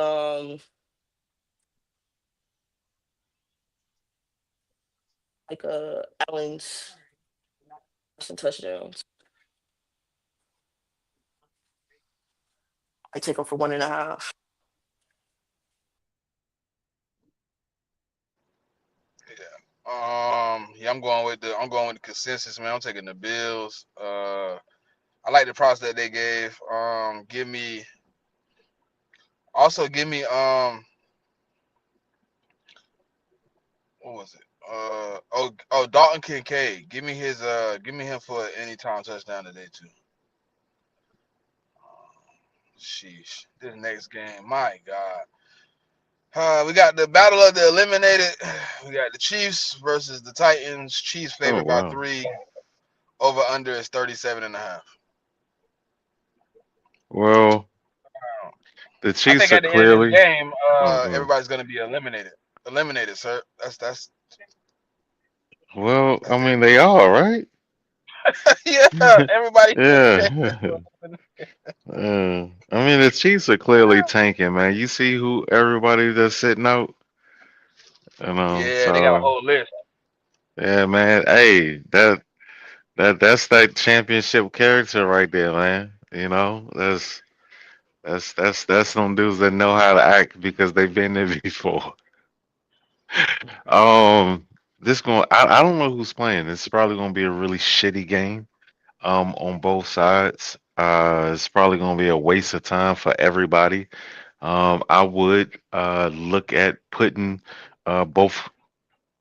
Allen's some touchdowns. I take him for 1.5. Yeah, I'm going with the consensus, man. I'm taking the Bills. I like the price that they gave. Give me what was it? Dalton Kincaid. Give me him for an anytime touchdown today too. Sheesh. This next game, my God. We got the battle of the eliminated. We got the Chiefs versus the Titans. Chiefs oh favored by wow. 3. Over under is 37.5. Well, the I Chiefs think are at the end of this clearly. game, Oh, go ahead. everybody's gonna be eliminated. Eliminated, sir. Well, I That's mean they are right. yeah. Everybody in this game is Yeah. going. I mean the Chiefs are clearly tanking, man. You see who everybody that's sitting out, you know. Yeah, they got a So whole list. yeah, man. Hey, that's that championship character right there, man. You know, that's some dudes that know how to act because they've been there before. Um, I don't know who's playing. It's probably gonna be a really shitty game. On both sides. It's probably gonna be a waste of time for everybody. I would look at putting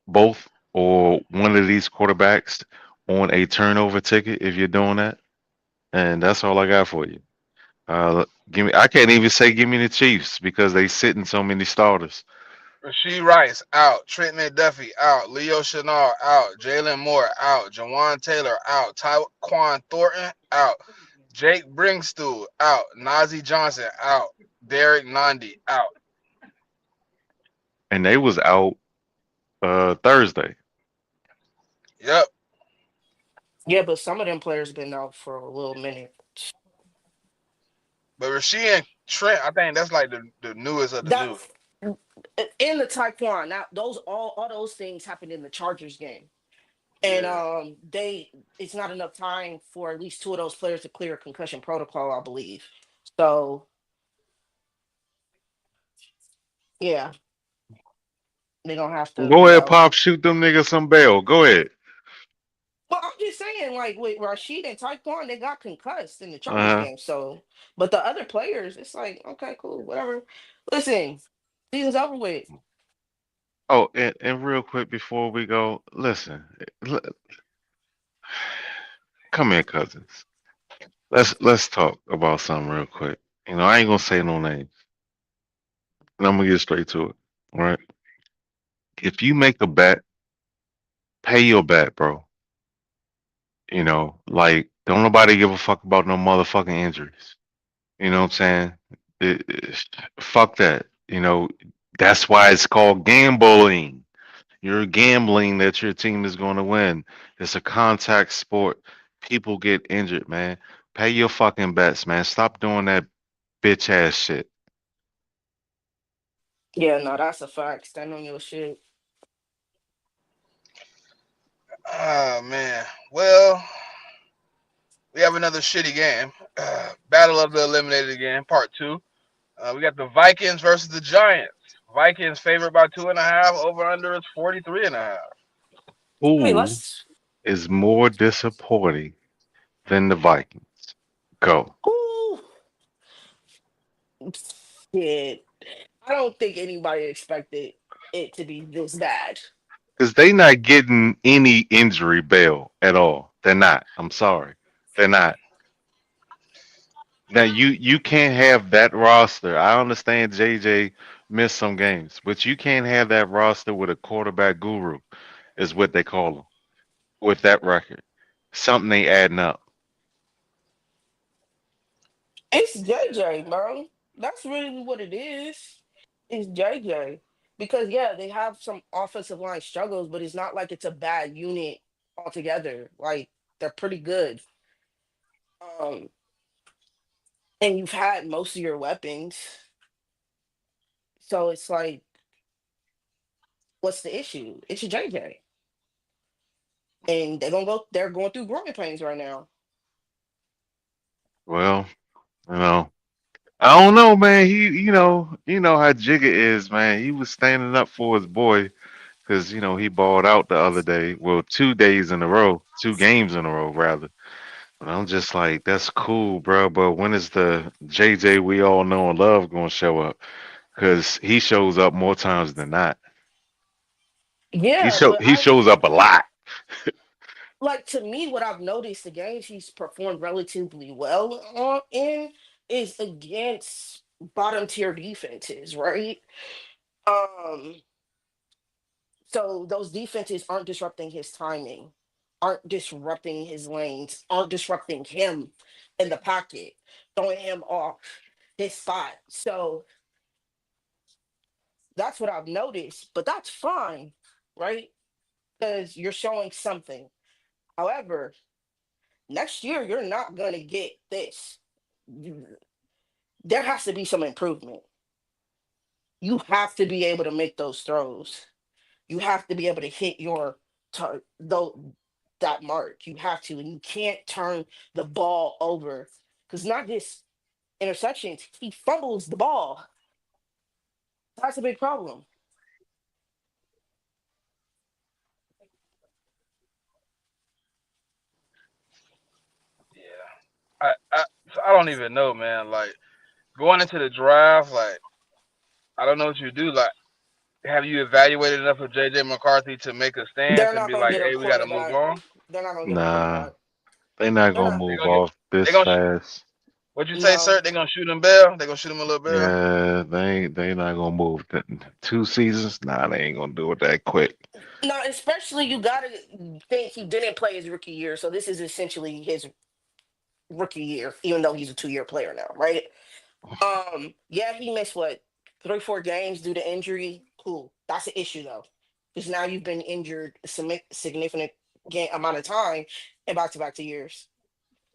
both or one of these quarterbacks on a turnover ticket if you're doing that. And that's all I got for you. Give me. I can't even say give me the Chiefs because they sit in so many starters. Rasheed Rice out. Trent McDuffie out. Leo Chenal out. Jalen Moore out. Jawan Taylor out. Tyquan Thornton out. Jake Bringstool out. Nazi Johnson out. Derek Nandi out. And they was out Thursday. Yep. Yeah, but some of them players been out for a little minute. But Rasheed and Trent, I think that's like the newest of the That new. in the Taekwon, now those all those things happened in the Chargers game. And Yeah. they it's not enough time for at least two of those players to clear concussion protocol, I believe. So yeah, they're gonna have to Go be ahead, out. Pop. Shoot them niggas some bail. Go ahead. Well, I'm just saying, like with Rashid and Taekwon, they got concussed in the Chargers Uh-huh. game. So, but the other players, it's like, okay, cool, whatever. Listen, season's over with. Oh, and real quick before we go, listen, l- come here, cousins. Let's talk about something real quick. You know, I ain't gonna say no names, and I'm gonna get straight to it. All right. If you make a bet, pay your bet, bro. You know, like don't nobody give a fuck about no motherfucking injuries. You know what I'm saying? Fuck that. You know, that's why it's called gambling. You're gambling that your team is going to win. It's a contact sport. People get injured, man. Pay your fucking bets, man. Stop doing that bitch ass shit. Yeah, no, that's a fact. Stand on your shit. Oh man. Well, we have another shitty game. Battle of the Eliminated again, part two. We got the Vikings versus the Giants. Vikings favored by 2.5. Over under is 43.5. I mean, Who let's. is more disappointing than the Vikings? Go. Ooh, shit. I don't think anybody expected it to be this bad. Because they not getting any injury bail at all. They're not. I'm sorry. They're not. Now you can't have that roster. I understand JJ missed some games, but you can't have that roster with a quarterback guru, is what they call him, with that record. Something ain't adding up. It's JJ, bro. That's really what it is. It's JJ. Because yeah, they have some offensive line struggles, but it's not like it's a bad unit altogether. Like they're pretty good. Um, and you've had most of your weapons, so it's like, what's the issue? It's JJ, and they're going through growing pains right now. Well, you know, I don't know, man. You know how Jigga is, man. He was standing up for his boy because he balled out the other day. Well, 2 days in a row, 2 games in a row, rather. And I'm just like, that's cool, bro. But when is the JJ we all know and love gonna show up? Because he shows up more times than not. Yeah, but He shows up a lot. to me, what I've noticed, the games he's performed relatively well in is against bottom tier defenses, right? Um, so those defenses aren't disrupting his timing, aren't disrupting his lanes, aren't disrupting him in the pocket, throwing him off his spot. So that's what I've noticed, but that's fine, right? Because you're showing something. However, next year you're not gonna get this. There has to be some improvement. You have to be able to make those throws. You have to be able to hit your though that mark. You have to, and you can't turn the ball over because not just interceptions, he fumbles the ball. That's a big problem. Yeah. I don't even know, man. Like going into the draft, like I don't know what you do. Like, have you evaluated enough of JJ McCarthy to make a stance They're and not be gonna like, get a hey, we got to move quarterback. on? They're not gonna get a Nah, quarterback. they not They're gonna not. They move gonna get. off They this gonna. fast. What you say, No, sir? They gonna shoot him Bell. They gonna shoot him a little Bell. Yeah, they not gonna move. 2 seasons? Nah, they ain't gonna do it that quick. no. Especially you gotta think he didn't play his rookie year, so this is essentially his rookie year, even though he's a 2 year player now, right? Yeah, he missed what 3 4 games due to injury. Cool, that's an issue though, because now you've been injured a significant amount of time in back to years.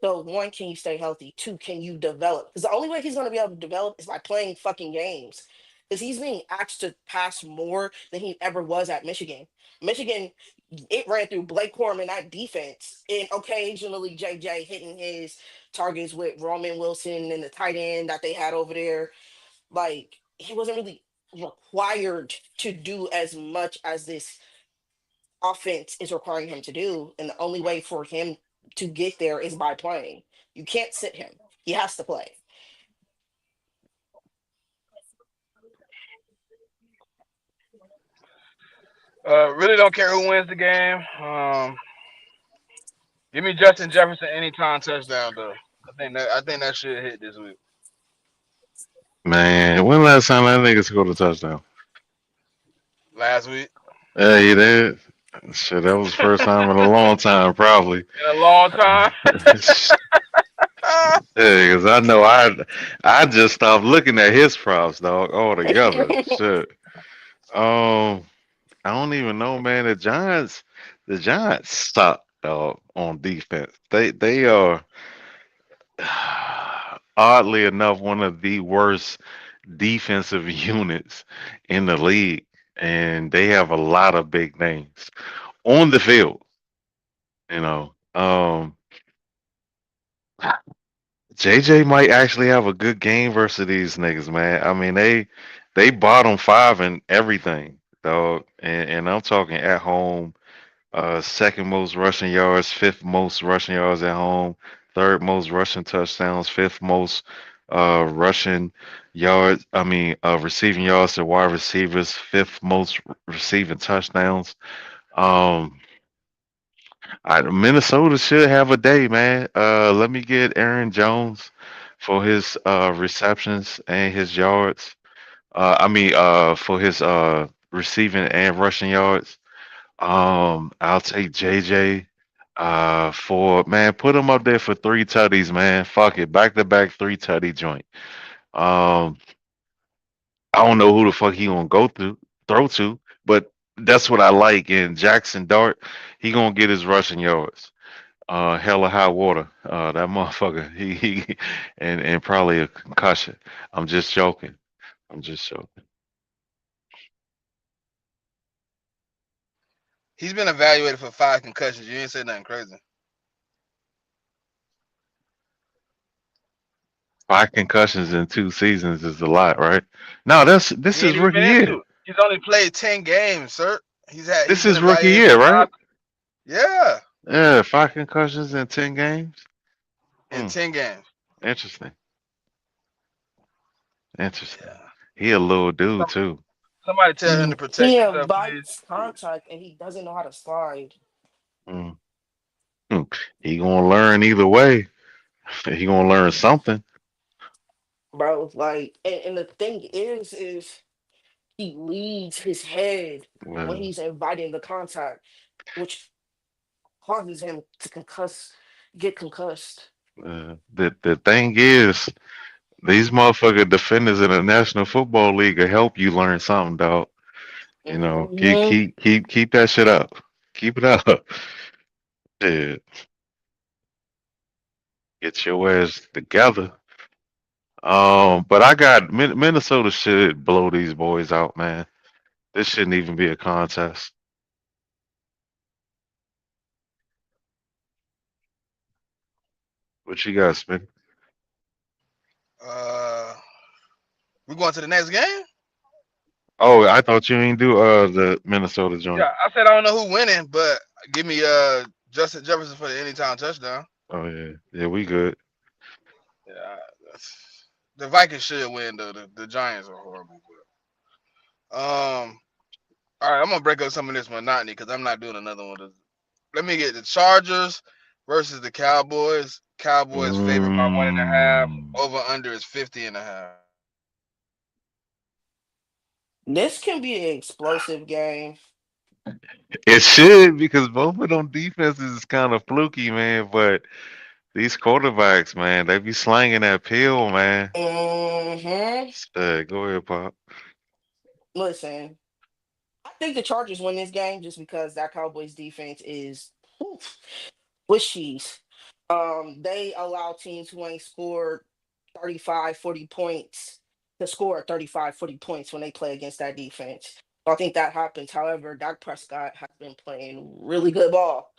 So one, can you stay healthy? Two, can you develop? Because the only way he's going to be able to develop is by playing fucking games. Because he's being asked to pass more than he ever was at Michigan. Michigan, it ran through Blake Corum and that defense, and occasionally JJ hitting his targets with Roman Wilson and the tight end that they had over there. Like he wasn't really required to do as much as this offense is requiring him to do. And the only way for him to get there is by playing. You can't sit him. He has to play. Really don't care who wins the game. Give me Justin Jefferson anytime touchdown though. I think that should hit this week. Man, when last time that nigga scored a touchdown? Last week Yeah, he did. Shit, that was the first time in a long time, probably. in a long time. Yeah, because I know I just stopped looking at his props, dog, altogether. Shit. Um, I don't even know, man. The Giants suck, dog, on defense. They are oddly enough one of the worst defensive units in the league, and they have a lot of big names on the field. You know, JJ might actually have a good game versus these niggas, man. I mean, They bottom five in everything, dog. And I'm talking at home, second most rushing yards, fifth most rushing yards at home, third most rushing touchdowns, fifth most rushing yards. I mean, receiving yards to wide receivers, fifth most receiving touchdowns. Um, Minnesota should have a day, man. Let me get Aaron Jones for his receptions and his yards. For his receiving and rushing yards. I'll take JJ. For man, put him up there for three tutties, man. Fuck it, back to back three tutty joint. Um, I don't know who the fuck he gonna go through, throw to, but that's what I like. And Jackson Dart, he gonna get his rushing yards. Hella high water. That motherfucker. He and probably a concussion. I'm just joking. I'm just joking. He's been evaluated for 5 concussions. You ain't say nothing crazy. Five concussions in 2 seasons is a lot, right? No, this He ain't is even rookie been year. into. He's only played 10 games, sir. He's This been is rookie evaluated year, for five. right? Yeah, Yeah, five concussions in 10 games. in Hmm. 10 games. Interesting. Interesting. Yeah. He a little dude Some too. somebody tell him to protect He himself, please. invites contact and he doesn't know how to slide, Hmm. Hmm. He gonna learn either way. He gonna learn something. bro. Like, and the thing is he leads his head when Uh, he's inviting the contact, which causes him to get concussed. the thing is, these motherfucker defenders in the National Football League will help you learn something, dog. You know, Hmm. keep that shit up. Keep it up. Yeah, get your ass together. But I got Minnesota should blow these boys out, man. This shouldn't even be a contest. What you got, Smitty? Uh, we going to the next game? Oh, I thought you ain't do the Minnesota joint. Yeah, I said I don't know who winning, but give me Justin Jefferson for the anytime touchdown. Oh yeah, yeah, we good. Yeah, the Vikings should win though. The Giants are horrible. All right, I'm gonna break up some of this monotony because I'm not doing another one. Let me get the Chargers versus the Cowboys. Cowboys favored by 1.5. Mm. Over under is 50.5. This can be an explosive game. It should because both of them defenses is kind of fluky, man. But these quarterbacks, man, they be slanging that pill, man. Hmm. Go ahead, Pop. Listen, I think the Chargers win this game just because that Cowboys defense is oof, with cheese. They allow teams who ain't scored 35, 40 points to score 35, 40 points when they play against that defense. So I think that happens. However, Dak Prescott has been playing really good ball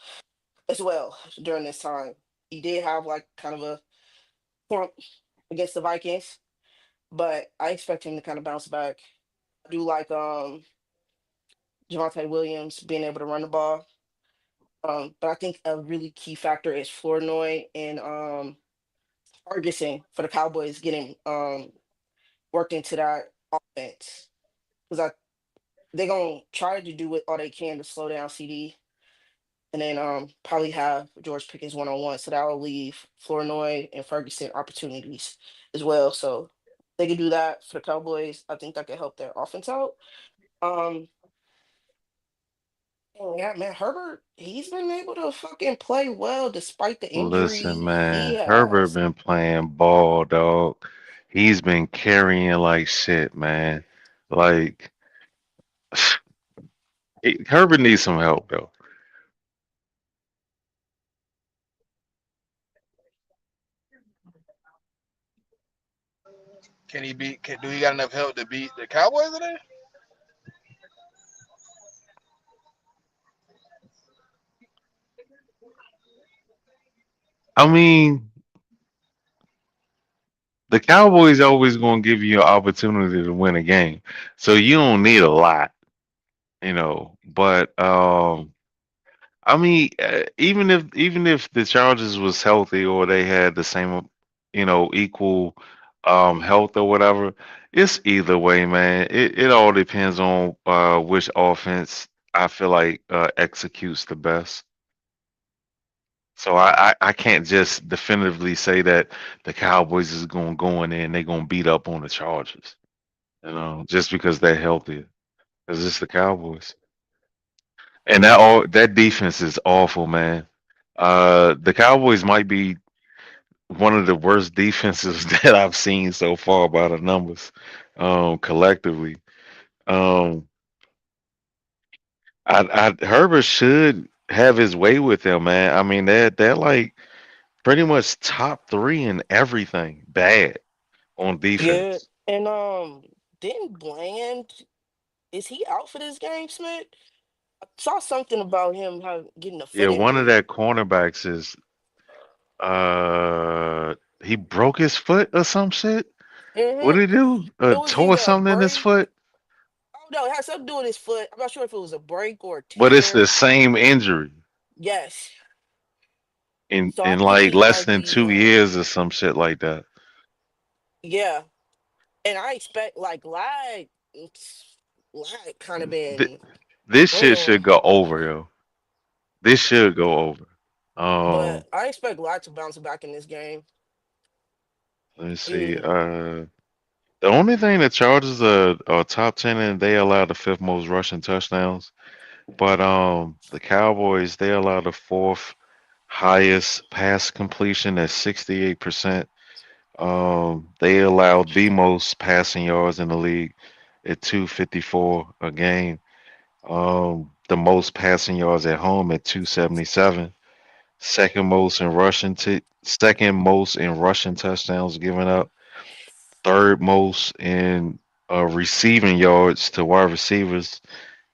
as well during this time. He did have like kind of a slump against the Vikings, but I expect him to kind of bounce back. I do like Javante Williams being able to run the ball. But I think a really key factor is Flournoy and Ferguson for the Cowboys getting worked into that offense. Because they're gonna try to do what all they can to slow down CD and then probably have George Pickens one on one. So that will leave Flournoy and Ferguson opportunities as well. So they can do that for the Cowboys. I think that could help their offense out. Um and yeah, man, Herbert, he's been able to fucking play well despite the injury Listen, he man, Herbert has. been playing ball, dog. He's been carrying like shit, man. Like Herbert needs some help though. Can he beat? Do he got enough help to beat the Cowboys today? I mean, the Cowboys always going to give you an opportunity to win a game, so you don't need a lot, you know. But I mean, even if the Chargers was healthy or they had the same, equal health or whatever, it's either way, man. It all depends on which offense I feel like executes the best. So I can't just definitively say that the Cowboys is going to go in there and they're going to beat up on the Chargers, just because they're healthier. Because it's the Cowboys, and that defense is awful, man. The Cowboys might be one of the worst defenses that I've seen so far by the numbers, collectively. Um, Herbert should have his way with them, man. I mean, they're like pretty much top three in everything bad on Yeah, defense. and didn't Bland is he out for this game, Smith? I saw something about him getting a Yeah, foot one of injury. their cornerbacks is uh he broke his foot or some shit. What Hmm. did he do? It was Tore either a something in his break. foot? Oh no, it had something to do with his foot. I'm not sure if it was a break or a But it's tear. the same injury Yes. in So I in think like he less might than be 2 years or some shit like that. yeah. And I expect like lag kind of Th- been this shit playing, should go over, yo. This should go over. Um, but I expect lag to bounce back in this game. let's see. Mm, The only thing the Chargers are top 10 and they allow the fifth most rushing touchdowns. But the Cowboys they allow the fourth highest pass completion at 68%. They allow the most passing yards in the league at 254 a game. The most passing yards at home at 277. Second most in rushing touchdowns given up. Third most in receiving yards to wide receivers,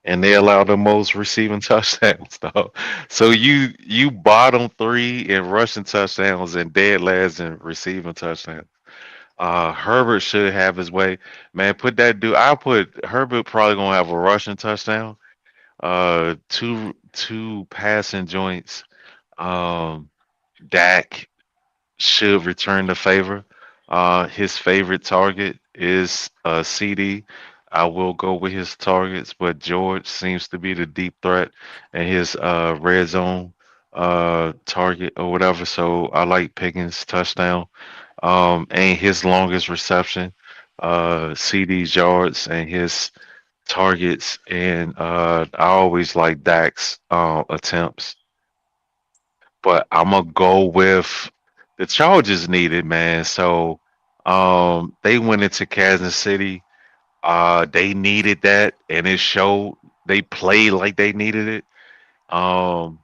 and they allow the most receiving touchdowns, though. So you bottom three in rushing touchdowns and dead last in receiving touchdowns. Herbert should have his way, man. Put that dude. I put Herbert probably gonna have a rushing touchdown, two passing joints. Um, Dak should return the favor. His favorite target is CD. I will go with his targets, but George seems to be the deep threat and his red zone target or whatever. So I like Pickens' touchdown, and his longest reception, CD's yards and his targets, and I always like Dak's attempts, but I'm gonna go with the Chargers needed, man. So they went into Kansas City. They needed that and it showed. They played like they needed it. Um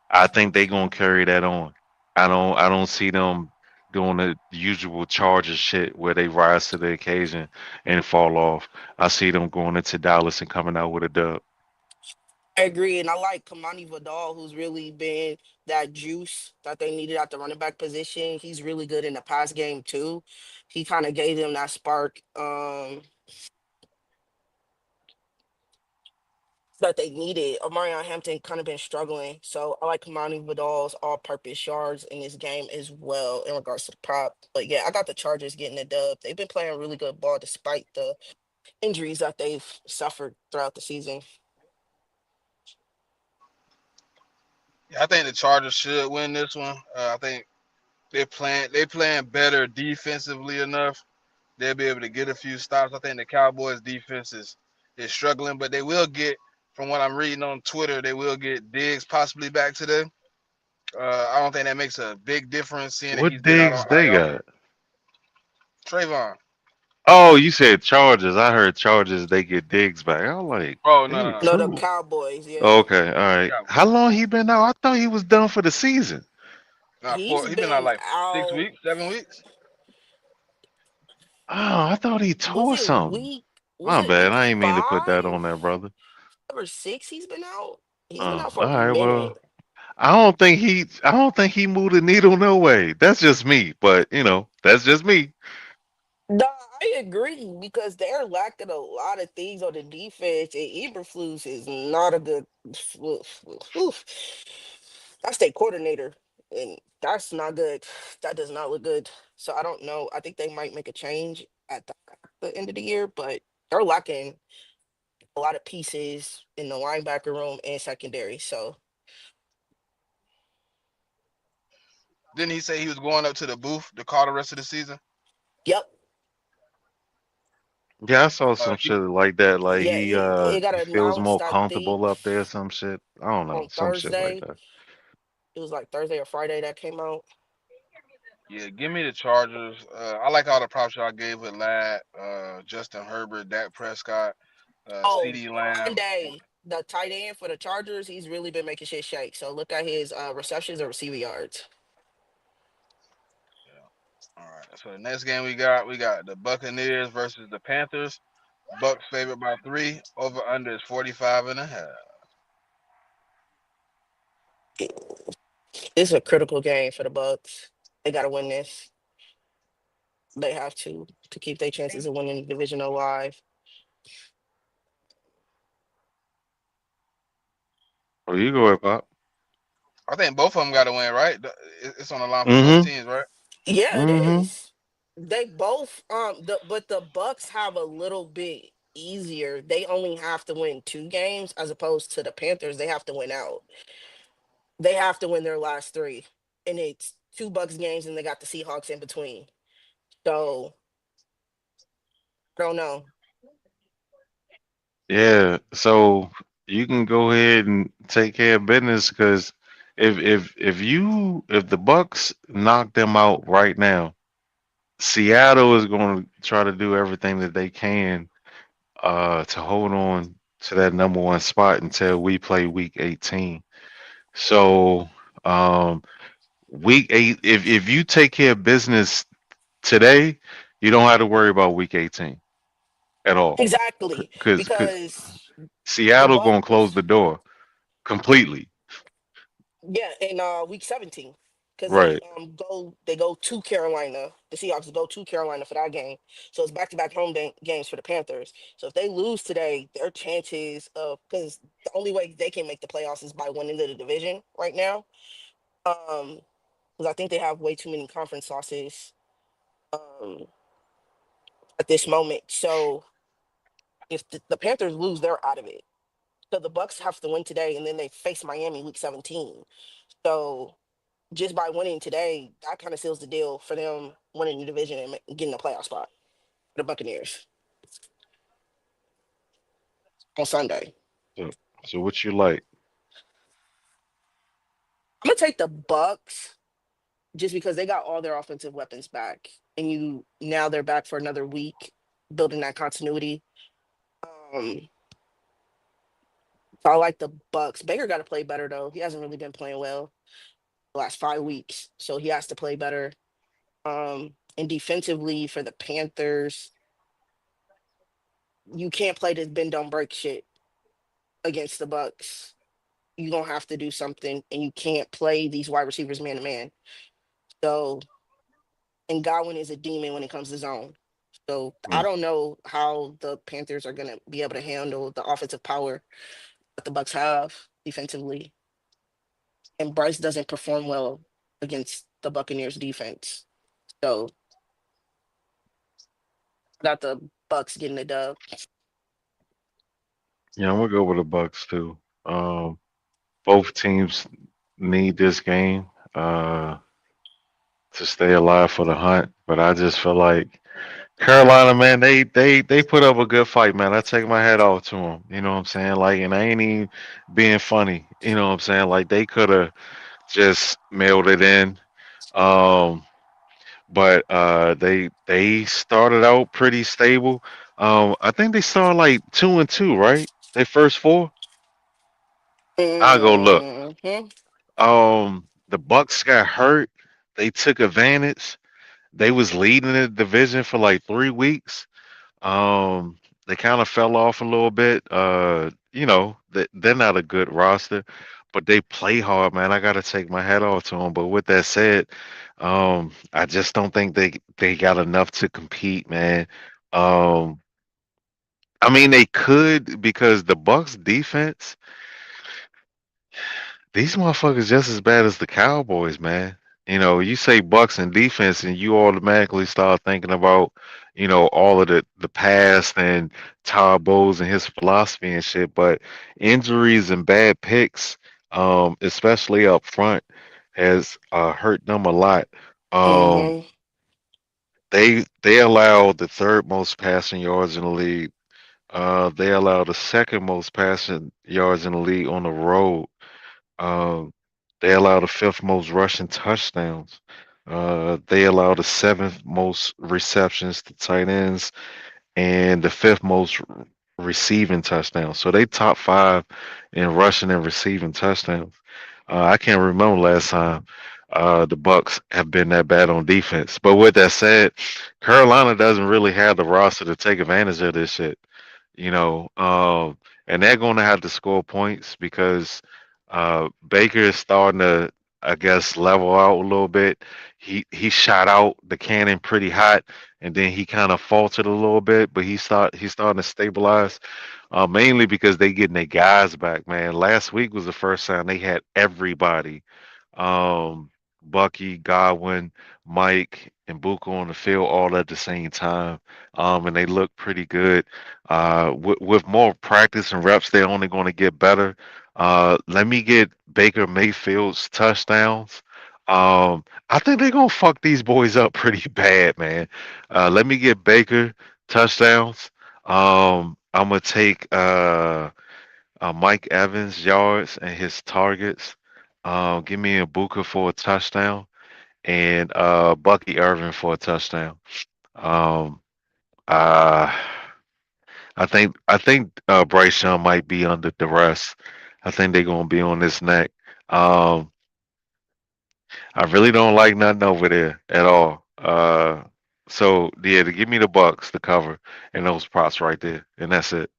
I think they gonna carry that on. I don't see them doing the usual Chargers shit where they rise to the occasion and fall off. I see them going into Dallas and coming out with a dub. I agree, and I like Kamani Vidal, who's really been that juice that they needed at the running back position. He's really good in the pass game too. He kind of gave them that spark that they needed. Omarion Hampton kind of been struggling, so I like Kamani Vidal's all-purpose yards in this game as well in regards to the prop. But yeah, I got the Chargers getting the dub. They've been playing really good ball despite the injuries that they've suffered throughout the season. Yeah, I think the Chargers should win this one. I think they playing better defensively enough. They'll be able to get a few stops. I think the Cowboys defense is struggling, but they will get, from what I'm reading on Twitter, they will get Diggs possibly back today. I don't think that makes a big difference seeing that What he's been out on digs they IR. got? Trayvon. Oh, you said Chargers. I heard Chargers. They get digs back. I was like, Oh no they no no. No, the recruiting. Cowboys, yeah. Okay, all right. Cowboys. How long he been out? I thought he was done for the season. Nah, He's he been out been like six out. weeks, 7 weeks. Oh, I thought he Was tore it something. week? Was My it bad. week I ain't mean to put that five on there, brother. or six? He's been out. He's been Oh, out for all a right. Well, minute. I don't think he moved the needle no way. That's just me, but that's just me. No, I agree because they're lacking a lot of things on the defense, and Eberflus is not a good. Oof. That's their coordinator, and that's not good. That does not look good. So I don't know. I think they might make a change at the end of the year, but they're lacking a lot of pieces in the linebacker room and secondary. So, Didn't he say he was going up to the booth to call the rest of the season? yep, Yeah, I saw Uh, some he, shit like that. Like yeah, he it got he feels more announced. I think comfortable up there. Some shit. I don't know. on Some shit like Thursday. that. It was like Thursday or Friday that came out. yeah, give me the Chargers. I like all the props y'all gave with Lad, Justin Herbert, Dak Prescott, Oh, C.D. Lamb. Monday, the tight end for the Chargers, he's really been making shit shake. So look at his receptions or receiving yards. Yeah. All right. So the next game we got the Buccaneers versus the Panthers. Bucks favored by 3. Over under is 45.5. This is a critical game for the Bucks. They got to win this. They have to keep their chances of winning the division alive. Oh, you go ahead, Pop. I think both of them got to win, right? It's on the line for both Mm-hmm. teams, right? Yeah, it Mm-hmm. is. They both but the Bucks have a little bit easier. They only have to win 2 games as opposed to the Panthers. They have to win out. They have to win their last 3, and it's 2 Bucks games, and they got the Seahawks in between. So I don't know. Yeah. So you can go ahead and take care of business because if the Bucks knock them out right now, Seattle is going to try to do everything that they can to hold on to that number one spot until we play week 18. So um, week eight, if you take care of business today, you don't have to worry about week 18 at all. Exactly, Because because the Seattle gonna close Bucks, the door completely. yeah, in week 17, because Right. they go to Carolina. The Seahawks go to Carolina for that game, so it's back to back games for the Panthers. So if they lose today, their chances of, because the only way they can make the playoffs is by winning the division right now. Um, because I think they have way too many conference losses um at this moment. So if the Panthers lose, they're out of it. So the Bucks have to win today, and then they face Miami week 17. So just by winning today, that kind of seals the deal for them winning the division and getting a playoff spot for the Buccaneers on Sunday. So, so what you like? I'm gonna take the Bucks just because they got all their offensive weapons back, and you now they're back for another week, building that continuity. Um, so I like the Bucks. Baker got to play better though. He hasn't really been playing well the last 5 weeks, so he has to play better. And defensively for the Panthers, you can't play this bend don't break shit against the Bucks. You're gonna have to do something, and you can't play these wide receivers man to man. So, and Godwin is a demon when it comes to zone. So I Mm. don't know how the Panthers are gonna be able to handle the offensive power that the Bucks have defensively. And Bryce doesn't perform well against the Buccaneers defense. So I got the Bucks getting the dub. Yeah, I'm gonna go with the Bucks too. Both teams need this game to stay alive for the hunt, but I just feel like Carolina, man, they put up a good fight, man. I take my hat off to them. You know what I'm saying? Like, and I ain't even being funny. You know what I'm saying? Like, they could have just mailed it in. Um, but they started out pretty stable. I think they started like 2-2, right? They first four. I'll go look. Hmm. The Bucks got hurt. They took advantage. They was leading the division for like 3 weeks. They kind of fell off a little bit. They're not a good roster, but they play hard, man. I gotta take my hat off to them. But with that said, I just don't think they got enough to compete, man. Um, I mean, they could because the Bucks defense, these motherfuckers just as bad as the Cowboys, man. You know, you say Bucks and defense, and you automatically start thinking about, all of the past and Todd Bowles and his philosophy and shit. But injuries and bad picks, especially up front, has hurt them a lot. Um, Mm-hmm. they allow the third most passing yards in the league. They allow the second most passing yards in the league on the road. Um, they allow the fifth most rushing touchdowns. They allow the seventh most receptions to tight ends and the fifth most receiving touchdowns. So they top five in rushing and receiving touchdowns. I can't remember last time the Bucks have been that bad on defense. But with that said, Carolina doesn't really have the roster to take advantage of this shit, you know. And they're going to have to score points because Baker is starting to, I guess, level out a little bit. He shot out the cannon pretty hot, and then he kind of faltered a little bit, but he's starting to stabilize. Mainly because they getting their guys back, man. Last week was the first time they had everybody, um, Bucky, Godwin, Mike, and Buko on the field all at the same time. And they look pretty good. With more practice and reps, they're only going to get better. Let me get Baker Mayfield's touchdowns. I think they're gonna fuck these boys up pretty bad, man. Let me get Baker touchdowns. I'm gonna take Mike Evans yards and his targets. Give me a Booker for a touchdown and Bucky Irvin for a touchdown. Um, uh, I think Bryce Young might be under duress. I think they're gonna be on his neck. Um, I really don't like nothing over there at all. So yeah, to give me the Bucks to cover and those props right there, and that's it.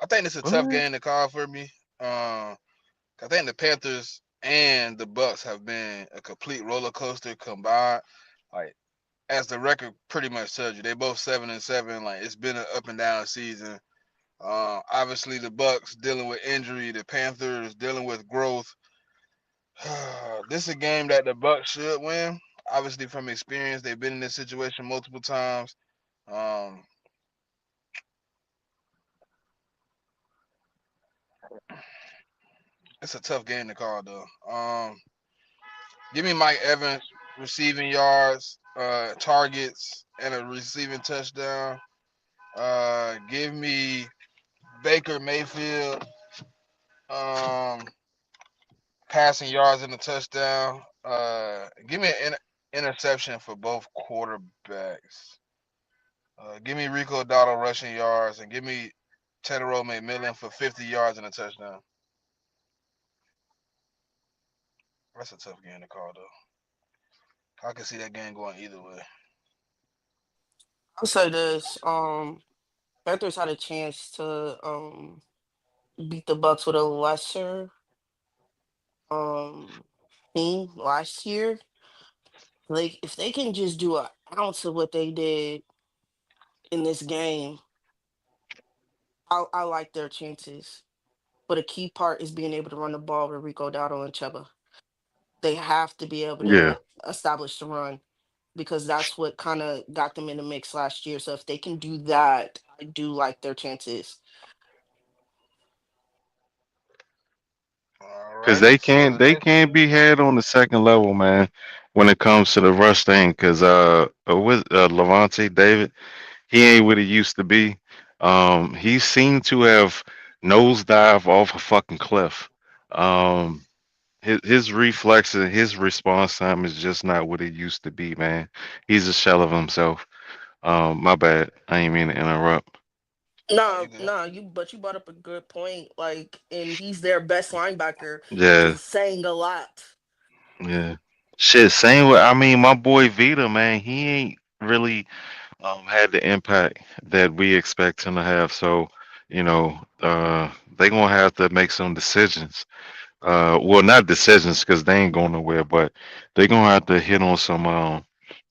I think it's a tough What? game to call for me. I think the Panthers and the Bucks have been a complete roller coaster combined. Like as the record pretty much tells you, they both 7-7. Like it's been an up and down season. Obviously the Bucks dealing with injury, the Panthers dealing with growth. This is a game that the Bucks should win. Obviously from experience, they've been in this situation multiple times. Um, it's a tough game to call though. Give me Mike Evans receiving yards, targets, and a receiving touchdown. Give me Baker Mayfield, um, passing yards and a touchdown. Give me an interception for both quarterbacks. Give me Rico Dotto rushing yards, and give me Tedero McMillan for 50 yards and a touchdown. That's a tough game to call though. I can see that game going either way. I'll say this. Panthers had a chance to beat the Bucks with a lesser um team last year. Like if they can just do an ounce of what they did in this game, I like their chances. But a key part is being able to run the ball with Rico Dowdle and Chuba. They have to be able Yeah, to establish the run because that's what kind of got them in the mix last year. So if they can do that, I do like their chances. because Alrighty, they so can't the they next can't game. be had on the second level, man. When it comes to the rush thing, because with Levante David, he ain't what he used to be. He seemed to have nosedive off a fucking cliff. Um, his reflexes and his response time is just not what it used to be, man. He's a shell of himself. My bad. I ain't mean to interrupt. Oh, you No, good? no, you brought up a good point. Like, and he's their best linebacker, which Yeah, is saying a lot. yeah. Shit, same with I mean my boy Vita, man, he ain't really had the impact that we expect him to have. So, you know, they gonna have to make some decisions. Well, not decisions because they ain't going nowhere, but they gonna have to hit on some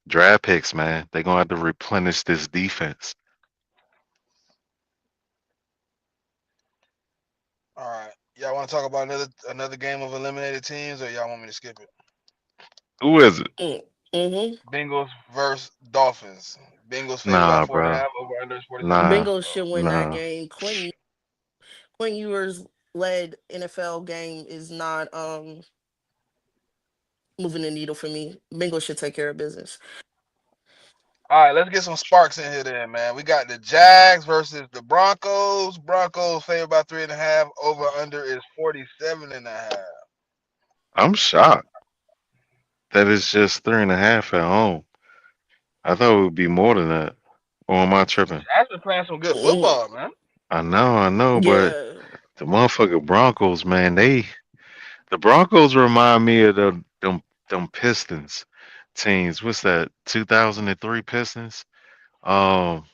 draft picks, man. They gonna have to replenish this defense. All right. Y'all want to talk about another game of eliminated teams, or y'all want me to skip it? Who is it? Mm-hmm. Bengals versus Dolphins. Bengals favored by Nah, four and a bro. half. Over under is 47. Nah, Bengals Oh. should win that nah. game. Quinn Ewers led NFL game is not moving the needle for me. Bengals should take care of business. All right, let's get some sparks in here then, man. We got the Jags versus the Broncos. Broncos favored by 3.5. Over under is 47.5. I'm shocked that it's just 3.5 at home. I thought it would be more than that. Or am I tripping? Jags been playing some good Mhm. football, man. I know, but Yeah. the motherfucking Broncos, man, the Broncos remind me of them Pistons teams. What's that? 2003 Pistons. Um,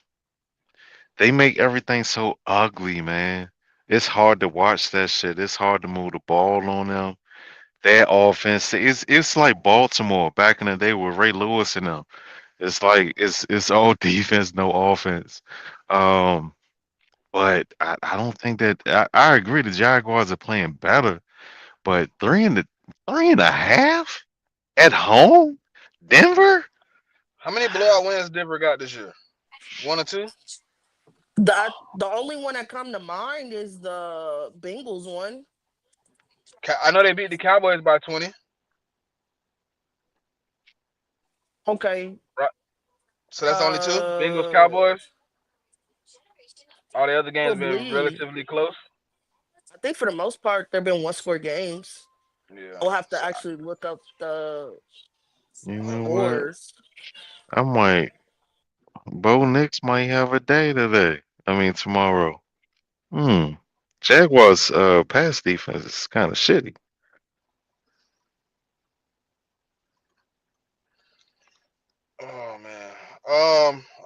they make everything so ugly, man. It's hard to watch that shit. It's hard to move the ball on them. Their offense, it's like Baltimore back in the day with Ray Lewis and them. It's like it's all defense, no offense. Um, but I don't think that I agree the Jaguars are playing better, but 3.5 at home, Denver. How many blowout wins Denver got this year? One or two? The only one that come to mind is the Bengals one. I know they beat the Cowboys by 20. Okay. Right. So that's only two. Bengals, Uh Cowboys. All the other games been Probably. relatively close. I think for the most part there have been one score games. Yeah. I'll have to So actually look up the You know what? scores. I might. Bo Nix might have a day today. I mean tomorrow. Hmm. Jaguars pass defense is kind of shitty. oh man.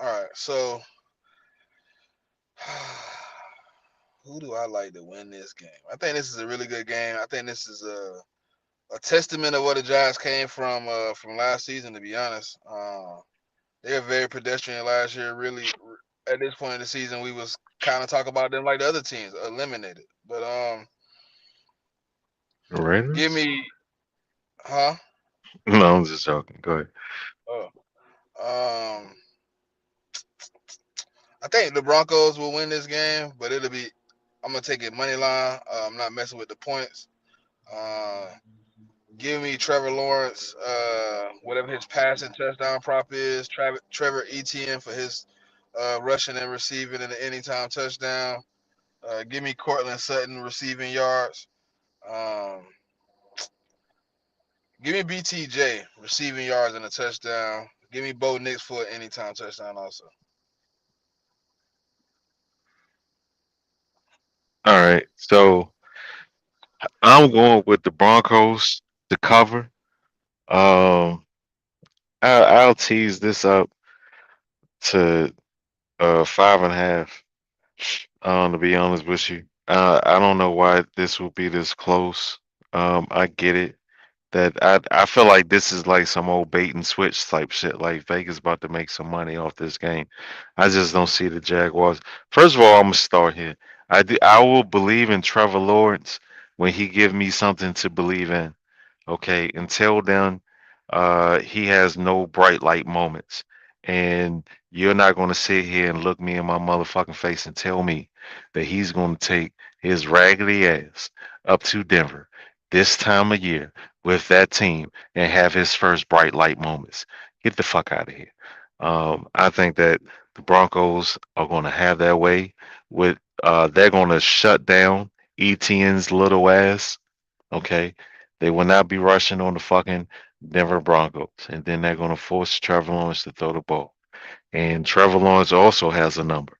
All right. So who do I like to win this game? I think this is a really good game. I think this is a testament of where the Giants came from last season. To be honest, they were very pedestrian last year. Really, at this point in the season, we was kind of talk about them like the other teams, eliminated. But give Raiders? me, huh? No, I'm just joking. Go ahead. Oh, um, I think the Broncos will win this game, but it'll be. I'm gonna take it money line. I'm not messing with the points. Uh, Give me Trevor Lawrence, whatever his passing touchdown prop is. Trevor Etienne for his rushing and receiving and the anytime touchdown. Give me Cortland Sutton receiving yards. Um, Give me BTJ receiving yards and a touchdown. Give me Bo Nix for an anytime touchdown also. All right. So I'm going with the Broncos to cover. Um, I'll tease this up to 5.5. To be honest with you, I don't know why this will be this close. I get it. That I feel like this is like some old bait and switch type shit. Like Vegas about to make some money off this game. I just don't see the Jaguars. First of all, I'm gonna start here. I will believe in Trevor Lawrence when he give me something to believe in. Okay, until then, he has no bright light moments, and you're not gonna sit here and look me in my motherfucking face and tell me that he's gonna take his raggedy ass up to Denver this time of year with that team and have his first bright light moments. Get the fuck out of here. I think that the Broncos are going to have their way with. They're going to shut down ETN's little ass. Okay, they will not be rushing on the fucking Denver Broncos, and then they're going to force Trevor Lawrence to throw the ball. And Trevor Lawrence also has a number.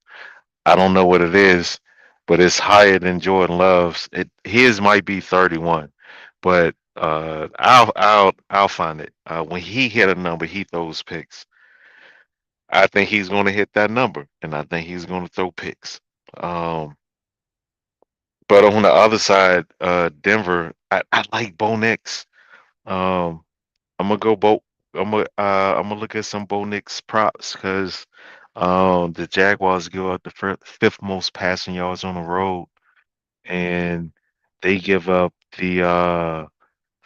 I don't know what it is, but it's higher than Jordan Love's. His might be 31, but I'll find it. When he hit a number, he throws picks. I think he's going to hit that number, and I think he's going to throw picks. Um, But on the other side, Denver, I like Bo Nix. Um, I'm gonna go Bo. I'm gonna look at some Bo Nix props because the Jaguars give up the fifth most passing yards on the road, and they give up the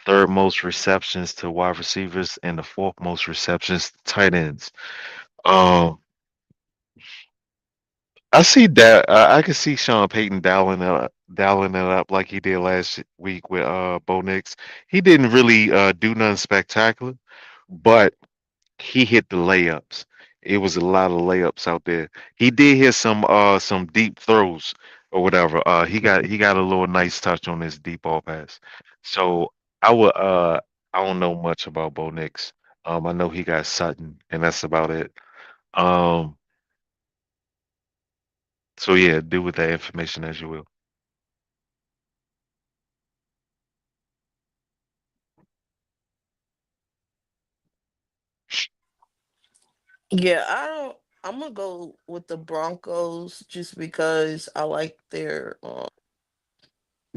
third most receptions to wide receivers and the fourth most receptions to tight ends. Um, I see that. I can see Sean Payton dialing it up like he did last week with Bo Nix. He didn't really do nothing spectacular, but he hit the layups. It was a lot of layups out there. He did hit some deep throws or whatever. He got a little nice touch on his deep ball pass. So I would I don't know much about Bo Nix. I know he got Sutton, and that's about it. Um, so yeah, do with that information as you will. Yeah, I don't. I'm gonna go with the Broncos just because I like their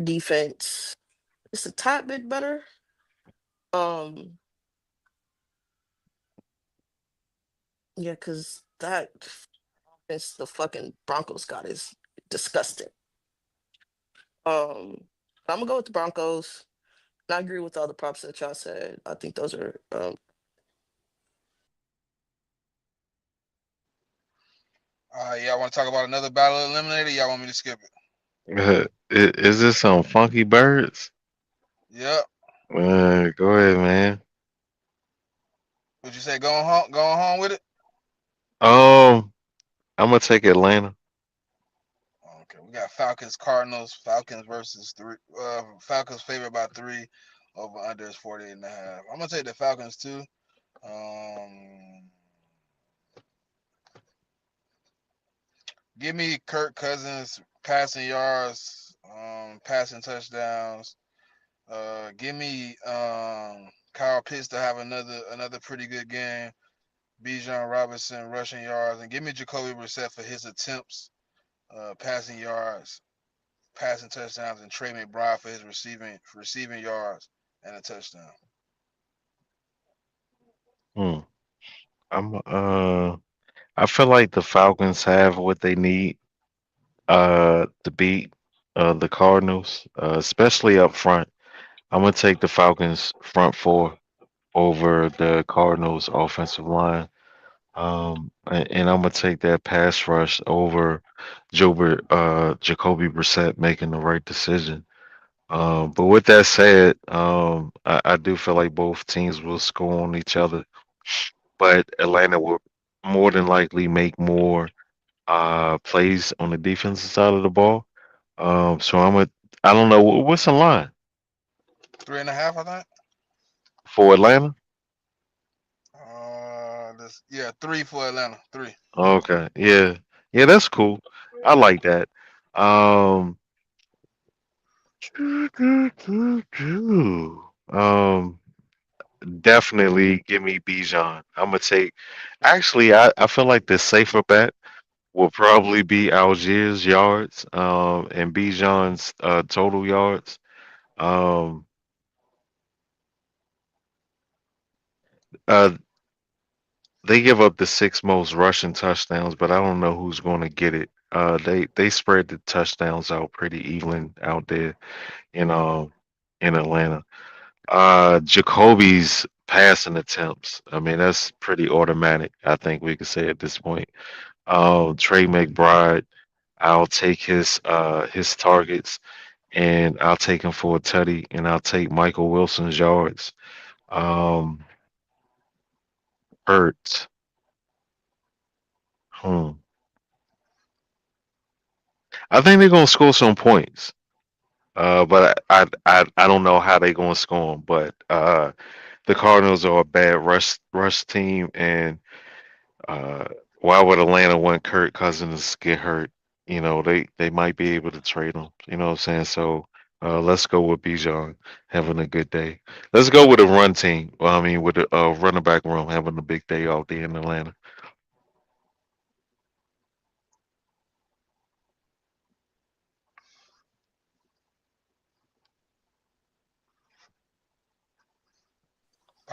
defense. It's a tad bit better. Um, yeah, because that offense the fucking Broncos got is disgusting. Um, I'm gonna go with the Broncos. And I agree with all the props that y'all said. I think those are Y'all want to talk about another battle eliminator? Y'all want me to skip it? Is this some funky birds? Yep. Go ahead, man. Would you say going home? Going home with it? I'm gonna take Atlanta. Okay. We got Falcons Cardinals. Falcons versus three. Falcons favored by three. Over under is 48.5. I'm gonna take the Falcons too. Um, Give me Kirk Cousins passing yards, passing touchdowns. Give me Kyle Pitts to have another pretty good game. Bijan Robinson rushing yards, and give me Jacoby Brissett for his attempts, passing yards, passing touchdowns, and Trey McBride for his receiving yards and a touchdown. Hmm. I'm I feel like the Falcons have what they need to beat the Cardinals, especially up front. I'm gonna take the Falcons front four over the Cardinals offensive line. And I'm gonna take that pass rush over Jacoby Brissett making the right decision. But with that said, I do feel like both teams will score on each other, but Atlanta will more than likely make more plays on the defensive side of the ball. So I don't know what's the line 3.5, I think. for Atlanta. This yeah, three for Atlanta. Three. Okay, yeah, yeah, that's cool. I like that. Um, um, definitely give me Bijan. I'm gonna take. Actually, I feel like the safer bet will probably be Algiers yards, and Bijan's total yards. Um, uh, they give up the six most rushing touchdowns, but I don't know who's going to get it. They spread the touchdowns out pretty even out there in in Atlanta. Jacoby's passing attempts. I mean, that's pretty automatic. I think we could say at this point. Trey McBride, I'll take his targets and I'll take him for a tutty, and I'll take Michael Wilson's yards. Um, Hurts. Hmm. I think they're gonna score some points. But I don't know how they're gonna score them. But the Cardinals are a bad rush team, and uh, why would Atlanta want Kirk Cousins get hurt? They might be able to trade him. You know what I'm saying? So let's go with Bijan having a good day. Let's go with a run team. Well, I mean, with a running back room having a big day out there in Atlanta.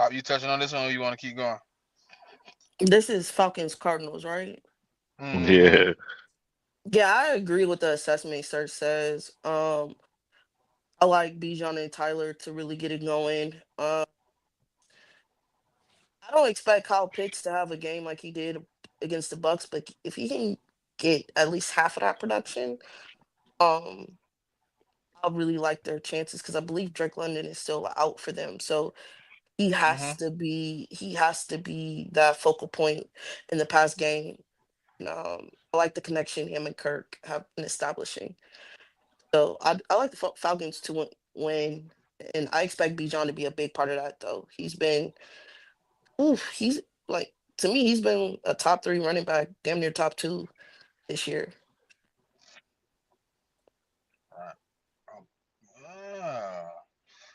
Pop, you touching on this one, or you want to keep going? This is Falcons Cardinals, right? Mm-hmm. Yeah. Yeah, I agree with the assessment Search says. I like Bijan and Tyler to really get it going. I don't expect Kyle Pitts to have a game like he did against the Bucks, but if he can get at least half of that production, um, I really like their chances because I believe Drake London is still out for them. So Mm-hmm. he has to be that focal point in the past game. I like the connection him and Kirk have been establishing. So I like the Falcons to win, and I expect Bijan to be a big part of that. Though he's like to me he's been a top three running back, damn near top two this year. Right. Ah.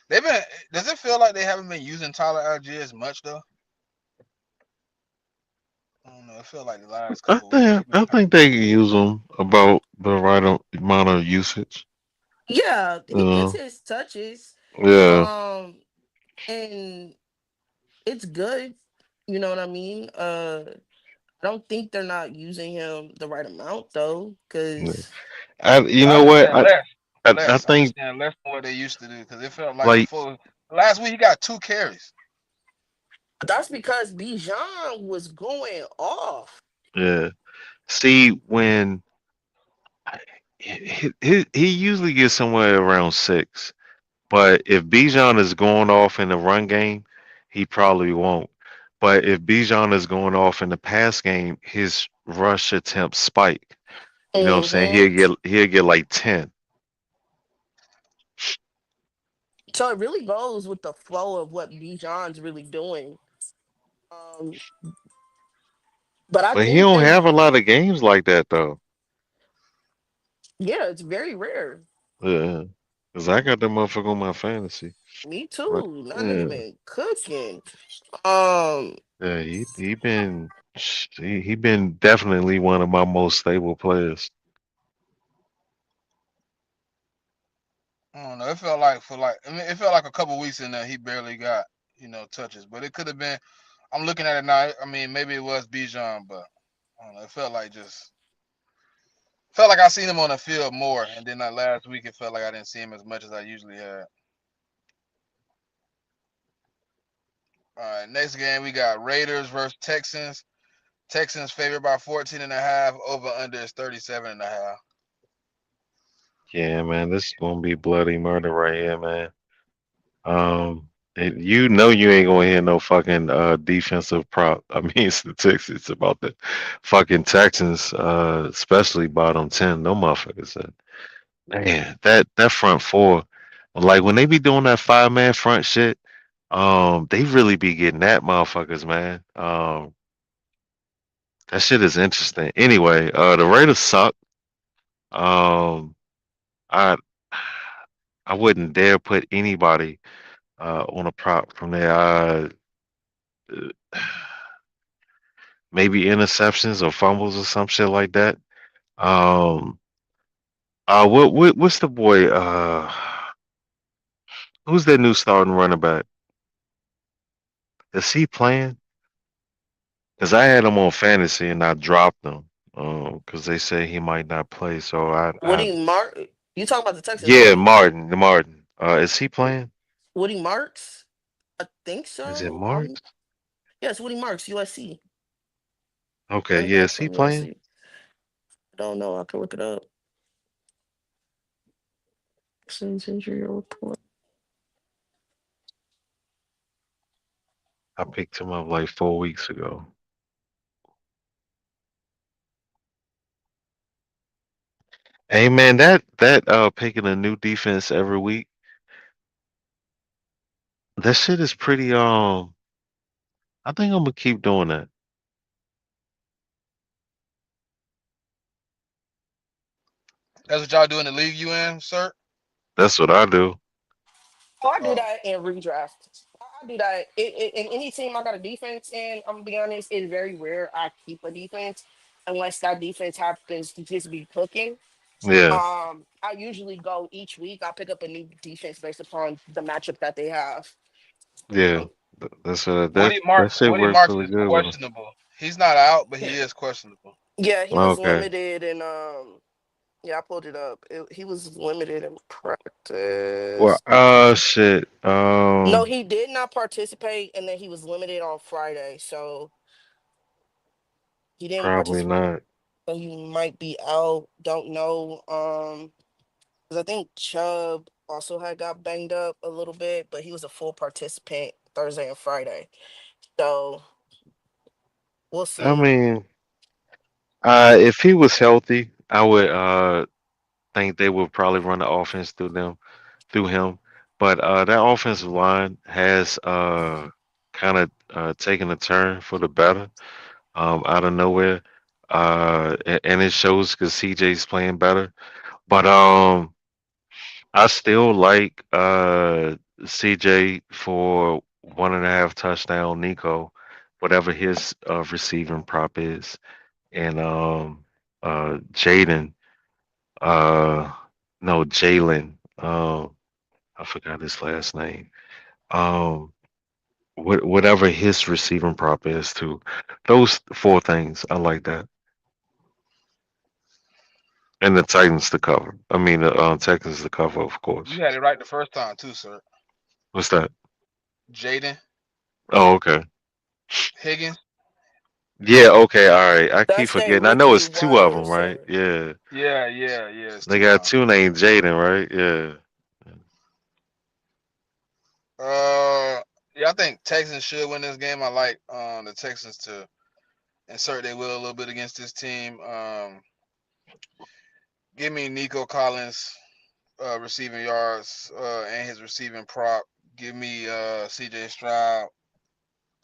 They've been. Does it feel like they haven't been using Tyler Algier as much though? I don't know. It feel like the last couple of weeks he's been I kind think they can use them about the right amount of usage. Yeah, You he gets know. his touches, Yeah. um, and it's good. You know what I mean? I don't think they're not using him the right amount though, Yeah. because You I'm know just what? saying less, I less. I'm just think saying less than what they used to do because it felt like like before last week he got 2 carries. that's because Bijan was going off. yeah. See when he usually gets somewhere around 6. But if Bijan is going off in the run game, he probably won't. But if Bijan is going off in the pass game, his rush attempts spike. You know what I'm saying? Hmm. He'll get like 10. So it really goes with the flow of what Bijan's really doing. Um, but I But he think don't they're have a lot of games like that though. yeah, it's very rare. Yeah. Cause I got that motherfucker on my fantasy. Me Right. too. That nigga Yeah. been cooking. Um, Yeah, he been definitely one of my most stable players. I don't know. It felt like for like I mean it felt like a couple weeks in there he barely got touches, but it could have been. I'm looking at it now. I mean maybe it was Bijan, but I don't know. It felt like just felt like I seen him on the field more, and then that last week it felt like I didn't see him as much as I usually had. All right, next game we got Raiders versus Texans. Texans favored by 14 and a half. Over under is 37 and a half. Yeah, man, this is gonna be bloody murder right here, man. You know you ain't gonna hear no fucking defensive prop. I mean statistics about the fucking Texans, especially bottom 10. No motherfuckers. Man, that front four, like when they be doing that 5-man front shit, they really be getting that motherfuckers, man. That shit is interesting. Anyway, the Raiders suck. Um, I I wouldn't dare put anybody on a prop from there. Maybe interceptions or fumbles or some shit like that. Um, what's the boy? Who's that new starting running back? Is he playing? Because I had him on fantasy and I dropped him. Because they say he might not play. So Woody Mark, you talking about the Texans, yeah, right? Martin. Is he playing? Woody Marks, I think Is it so. Martin? Yes, Woody Marks, USC, Okay, running yeah, back is he from playing? USC. I don't know. I can look it up. Since injury report. I picked him up like 4 weeks ago. Hey man, that picking a new defense every week, that shit is pretty I think I'm gonna keep doing that. That's what y'all do in the league you in, sir? That's what I do. Oh, I do Oh, that in redraft. I do that in any team I got a defense in. I'm gonna be honest, it's very rare I keep a defense unless that defense happens to just be cooking. Yeah, I usually go each week. I pick up a new defense based upon the matchup that they have. yeah. That shit Woody works Martin really is good with him. questionable. He's not out, but he Yeah, is questionable. yeah, he was Okay. limited and yeah, I pulled it up. He was limited in Well, practice. shit. No, he did not participate, and then he was limited on Friday, so he didn't Probably participate. not. So he might be out. Don't know. Because I think Chubb also had got banged up a little bit, but he was a full participant Thursday and Friday. So we'll I see. mean, if he was healthy, I would think they would probably run the offense through him. But that offensive line has kind of taken a turn for the better out of nowhere. And it shows because CJ's playing better. But I still like CJ for 1.5 touchdown. Nico, whatever his receiving prop is, and Jaden, uh, no Jalen, I forgot his last name. Um, whatever his receiving prop is too. Those four things, I like that. And the Titans to cover. I mean the Texans to cover, of course. You had it right the first time too, sir. What's that? Jaden Oh, okay. Higgins. Yeah, okay, all right. I keep That's their forgetting. I know rookie it's two of wide them, right? receiver. Yeah. Yeah. It's They two of got them. two named Jaden, right? Yeah. Yeah, I think Texans should win this game. I like the Texans to insert their will a little bit against this team. Give me Nico Collins receiving yards and his receiving prop. Give me CJ Stroud.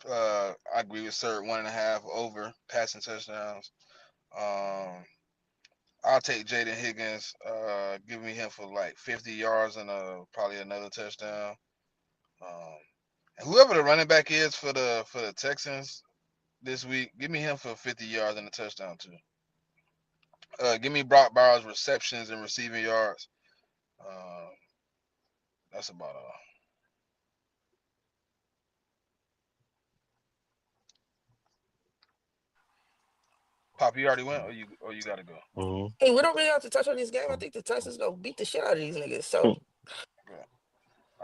I agree with Sir 1.5 over passing touchdowns. Um, I'll take Jaden Higgins. Give me him for like 50 yards and probably another touchdown. Um, and whoever the running back is for the Texans this week, give me him for 50 yards and a touchdown too. Give me Brock Bowers receptions and receiving yards. Uh, that's about all. Pop, you already went, or you gotta go. Hmm. Hey, we don't really have to touch on this game. I think the Texans gonna beat the shit out of these niggas. So, Okay.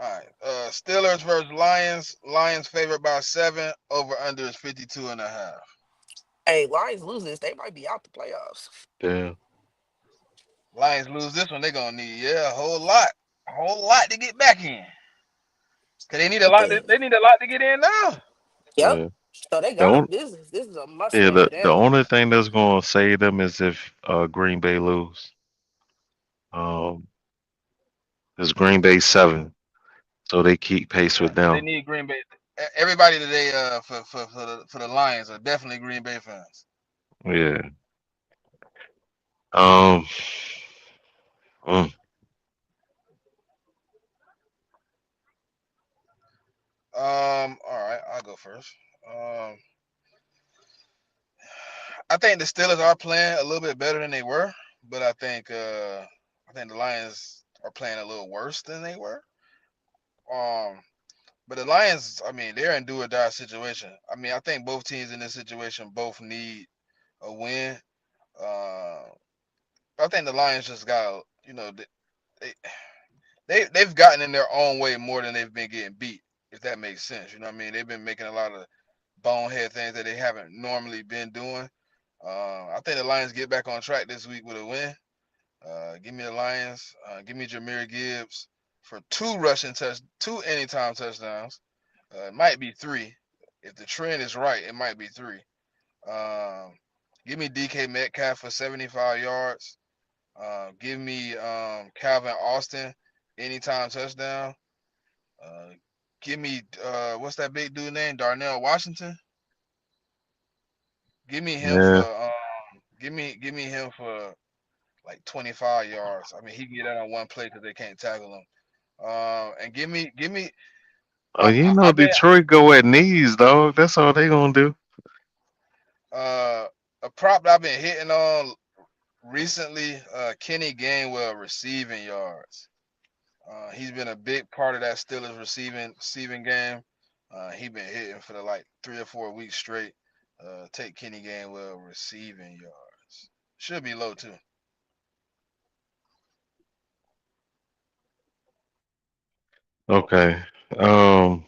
All right. Steelers versus Lions. Lions favored by 7. Over under is 52.5. hey, Lions lose this, they might be out the playoffs. Yeah. Lions lose this one, they're gonna need a whole lot to get back in. Cause they need a But lot. they, They need a lot to get in now. yep. Yeah. So they The got only, this is a must yeah, win for the them. only thing that's gonna save them is if Green Bay lose. Um, it's Green Bay 7, so they keep pace Yeah, with but they them. need Green Bay. Everybody today, for the Lions are definitely Green Bay fans. Yeah. Um. mm, All right, I'll go first. Um, I think the Steelers are playing a little bit better than they were, but I think the Lions are playing a little worse than they were. Um, but the Lions, I mean, they're in do or die situation. I mean, I think both teams in this situation both need a win. Uh, I think the Lions just got, they they've gotten in their own way more than they've been getting beat. If that makes sense, you know what I mean? They've been making a lot of bonehead things that they haven't normally been doing. I think the Lions get back on track this week with a win. Give me the Lions. Give me Jameer Gibbs for two anytime touchdowns. It might be three. If the trend is right, it might be three. Um, give me DK Metcalf for 75 yards. Give me Calvin Austin anytime touchdown. Uh, give me what's that big dude name? Darnell Washington. Give me him for yeah. give me him for like 25 yards. I mean, he can get that on one play because they can't tackle him. And give me. Oh, you know I've been Detroit go at knees, dog. That's all they gonna do. uh a prop that I've been hitting on recently. Kenny Gainwell receiving yards. He's been a big part of that Steelers receiving game. He been hitting for the like 3 or 4 weeks straight. Take Kenny Gainwell receiving yards. Should be low too. Okay. Um,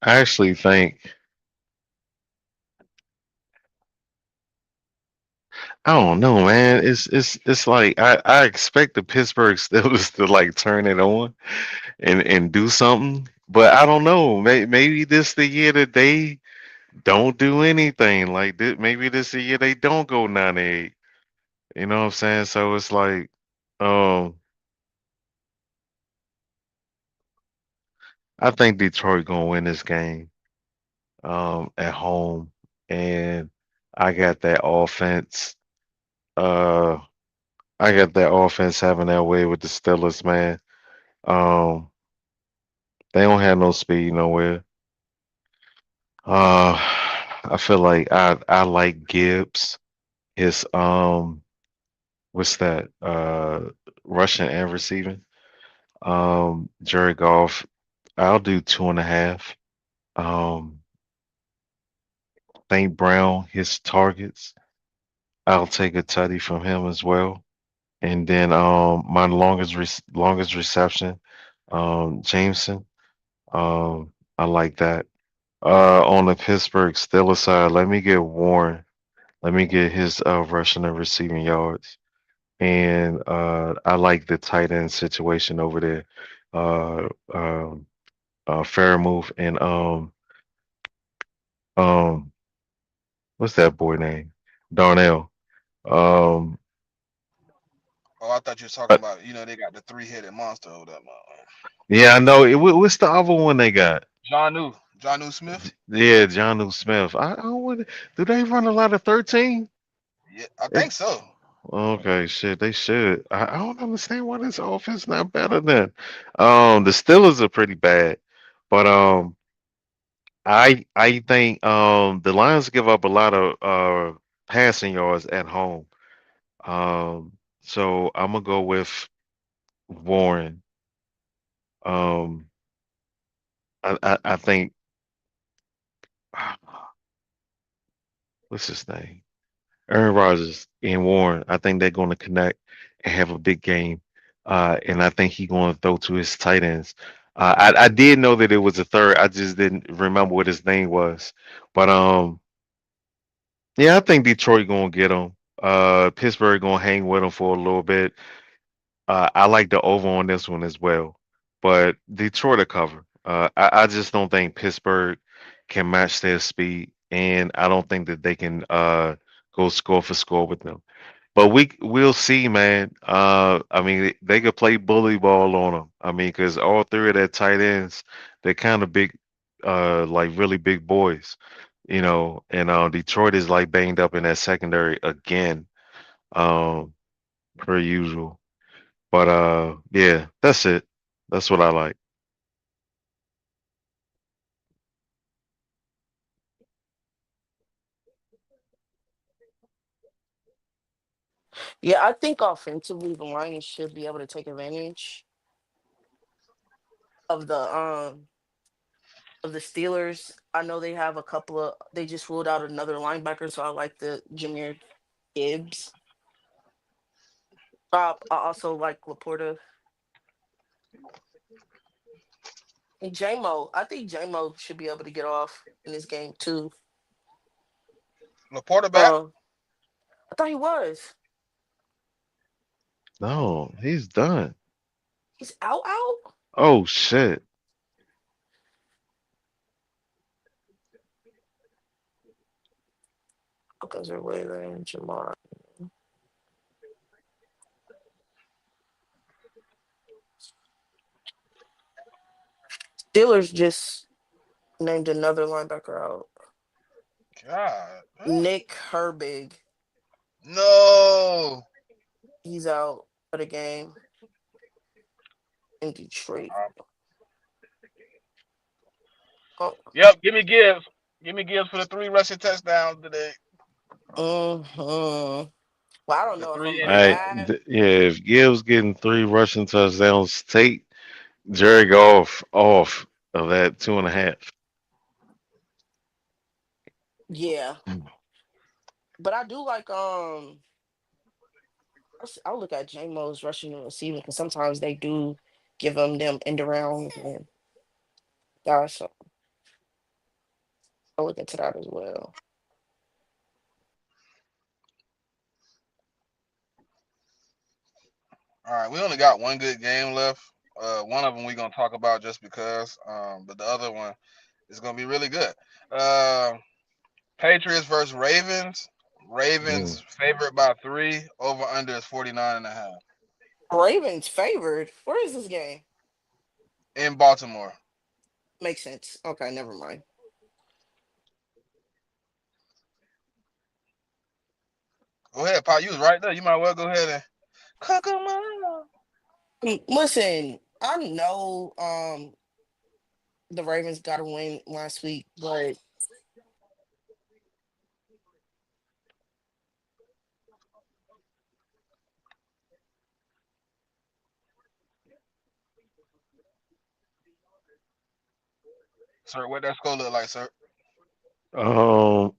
I actually think I don't know, man. It's like I expect the Pittsburgh Steelers to like turn it on and do something, but I don't know. Maybe this the year that they don't do anything. Like this, maybe this the year they don't go 9-8. You know what I'm saying? So it's like, um, I think Detroit gonna win this game, at home, and I got that offense. Uh, I got that offense having their way with the Steelers, man. Um, they don't have no speed nowhere. Uh, I feel like I like Gibbs. His what's that? Rushing and receiving. Jared Goff. I'll do 2.5. Um, St. Brown, his targets. I'll take a tutty from him as well. And then my longest reception, Jameson. I like that. On the Pittsburgh Steelers side, let me get Warren. Let me get his rushing and receiving yards. And I like the tight end situation over there. Uh, um, Fairmouth and um, what's that boy name? Darnell. Um, Oh, I thought you were talking uh, about, they got the three-headed monster over that motherfucker. yeah, I know. What's the other one they got? John New Smith. Yeah, John Smith. I don't want. Do they run a lot of 13? Yeah, I think so. Okay, shit, they should. I don't understand why this offense not better than. The Steelers are pretty bad, but I think the Lions give up a lot of passing yards at home. So I'm gonna go with Warren. Um, I think what's his name? Aaron Rodgers and Warren. I think they're going to connect and have a big game. And I think he's going to throw to his tight ends. I did know that it was a third. I just didn't remember what his name was. But yeah, I think Detroit going to get him. Pittsburgh going to hang with him for a little bit. I like the over on this one as well, but Detroit to cover. I just don't think Pittsburgh can match their speed, and I don't think that they can go score for score with them. But we'll see, man. I mean, they could play bully ball on them. I mean, because all three of their tight ends, they're kind of big, like really big boys, And Detroit is like banged up in that secondary again, um, per usual. But yeah, that's it. That's what I like. Yeah, I think offensively the Lions should be able to take advantage of the Steelers. I know they have a couple of they just ruled out another linebacker, so I like the Jameer Gibbs. I also like Laporta and JMO. I think JMO should be able to get off in this game too. Laporta back. Um, I thought he was. No, he's done. He's out. Oh shit. Because they're waiting Jamar. Steelers just named another linebacker out. God. Nick Herbig. No. He's out for the game in Detroit. Oh, Yep. Give me Gibbs. Give me Gibbs for the three rushing touchdowns today. well, I don't The know if I'm three and buying I that. yeah, if Gibbs getting 3 rushing touchdowns, take Jerry Goff off of that 2.5. Yeah, but I do like I'll look at JMO's rushing and receiving because sometimes they do give them end around and guys. So I'll look into that as well. All right, we only got one good game left. One of them we gonna talk about just because, but the other one is gonna be really good. Uh, Patriots versus Ravens. Mm. Ravens favorite by 3. Over under is 49.5 Ravens favored. Where is this game? in Baltimore. Makes sense. Okay, never mind. Go ahead, Pop. You was right there. You might well go ahead and cook 'em up. Listen, I know the Ravens got a win last week, but Sir, what that score look like, sir? Um,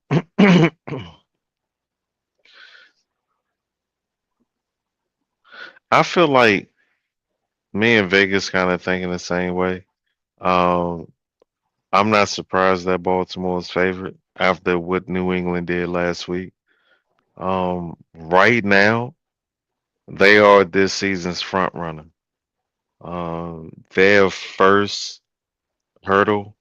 I feel like me and Vegas kind of thinking the same way. Um, I'm not surprised that Baltimore's favorite after what New England did last week. Right now, they are this season's front runner. Their first hurdle,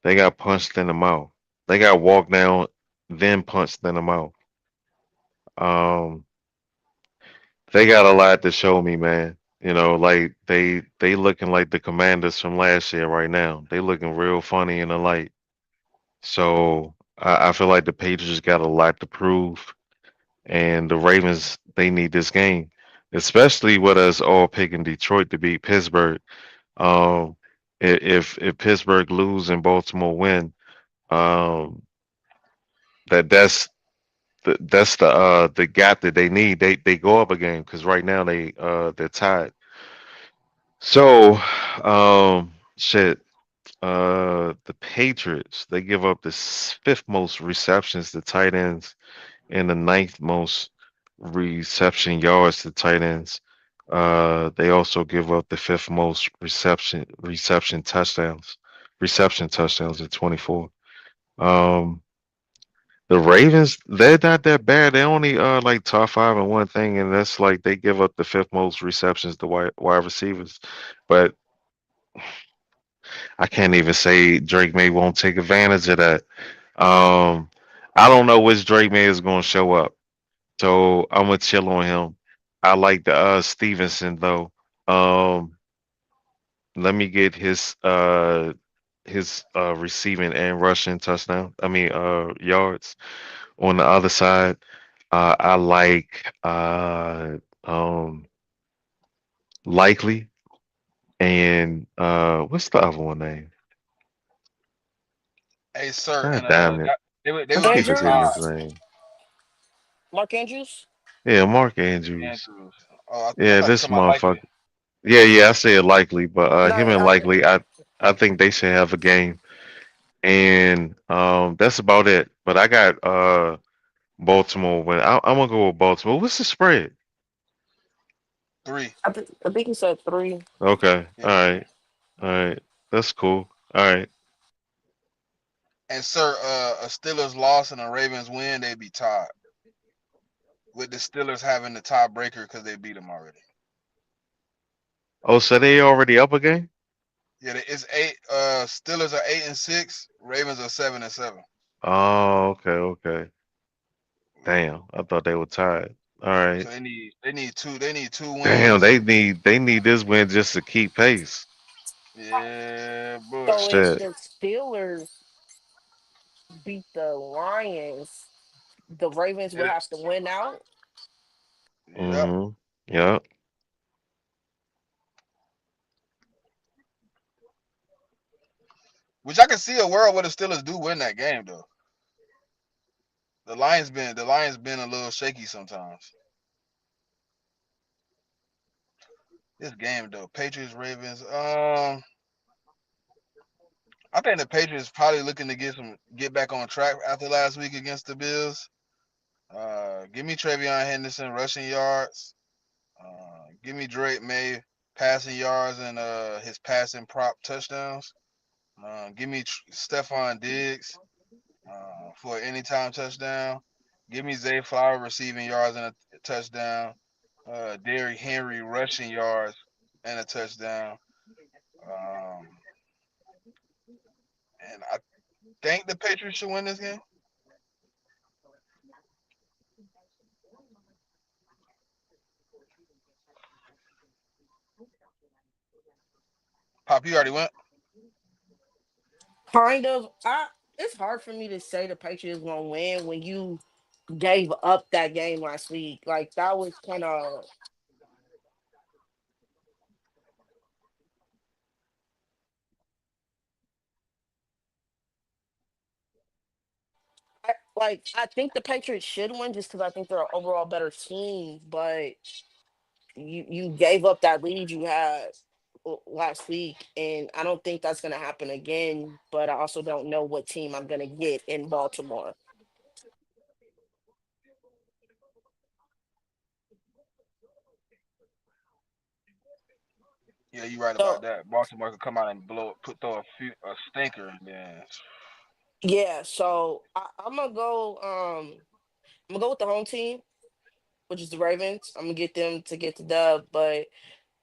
they got punched in the mouth. They got walked down, then punched in the mouth. Um, they got a lot to show me, man. You know, like they looking like the Commanders from last year right now. They looking real funny in the light. So I feel like the Patriots got a lot to prove, and the Ravens they need this game, especially with us all picking Detroit to beat Pittsburgh. Um, if Pittsburgh lose and Baltimore win, um, that's the gap that they need. They go up a game because right now they're tied. So shit. The Patriots they give up the fifth most receptions to tight ends and the ninth most reception yards to tight ends. They also give up the fifth most reception touchdowns at 24. Um, the Ravens, they're not that bad. They only like top five in one thing, and that's like they give up the fifth most receptions to wide receivers. But I can't even say Drake May won't take advantage of that. Um, I don't know which Drake May is going to show up. So I'm gonna chill on him. I like the Stevenson though. Um, let me get his receiving and rushing touchdown. I mean yards on the other side. I like um likely and what's the other one name? Hey, sir, God and damn it. they I would be keep the forgetting tie. his Andrews, name. Mark Andrews. Yeah, Mark Andrews. Andrews. Oh, I Yeah, thought you this talking about likely. motherfucker. Yeah, I said likely, but No, him and likely, I think they should have a game. And that's about it. But I got Baltimore win. I'm gonna go with Baltimore. What's the spread? 3. I think he said three. Okay, Yeah. all right, that's cool. All right, And sir, a Steelers loss and a Ravens win, they'd be tied. With the Steelers having the tiebreaker because they beat them already. oh, so they already up again? Yeah, it's 8. Steelers are 8-6. Ravens are 7-7. Oh, okay. Damn, I thought they were tied. All right, So they need two damn, wins. they need this win just to keep pace. Yeah, boy. So if Shit. the Steelers beat the Lions, the Ravens would Yeah. have to win out. Yep. Mm-hmm. Yeah. Which I can see a world where the Steelers do win that game though. The Lions been a little shaky sometimes. This game though, Patriots Ravens. I think the Patriots probably looking to get back on track after last week against the Bills. Give me Travion Henderson rushing yards. Give me Drake May passing yards and his passing prop touchdowns. Give me Stephon Diggs for an anytime touchdown. Give me Zay Flower receiving yards and a touchdown. Derrick Henry rushing yards and a touchdown. Um, and I think the Patriots should win this game. Pop, you already went. Kind of. It's hard for me to say the Patriots gonna win when you gave up that game last week. Like that was kind of I think the Patriots should win just because I think they're an overall better team. But you gave up that lead you had last week, and I don't think that's gonna happen again. But I also don't know what team I'm gonna get in Baltimore. Yeah, you right about So that. Baltimore could come out and throw a stinker, and then yeah, so I'm gonna go. I'm gonna go with the home team, which is the Ravens. I'm gonna get them to get the dub. But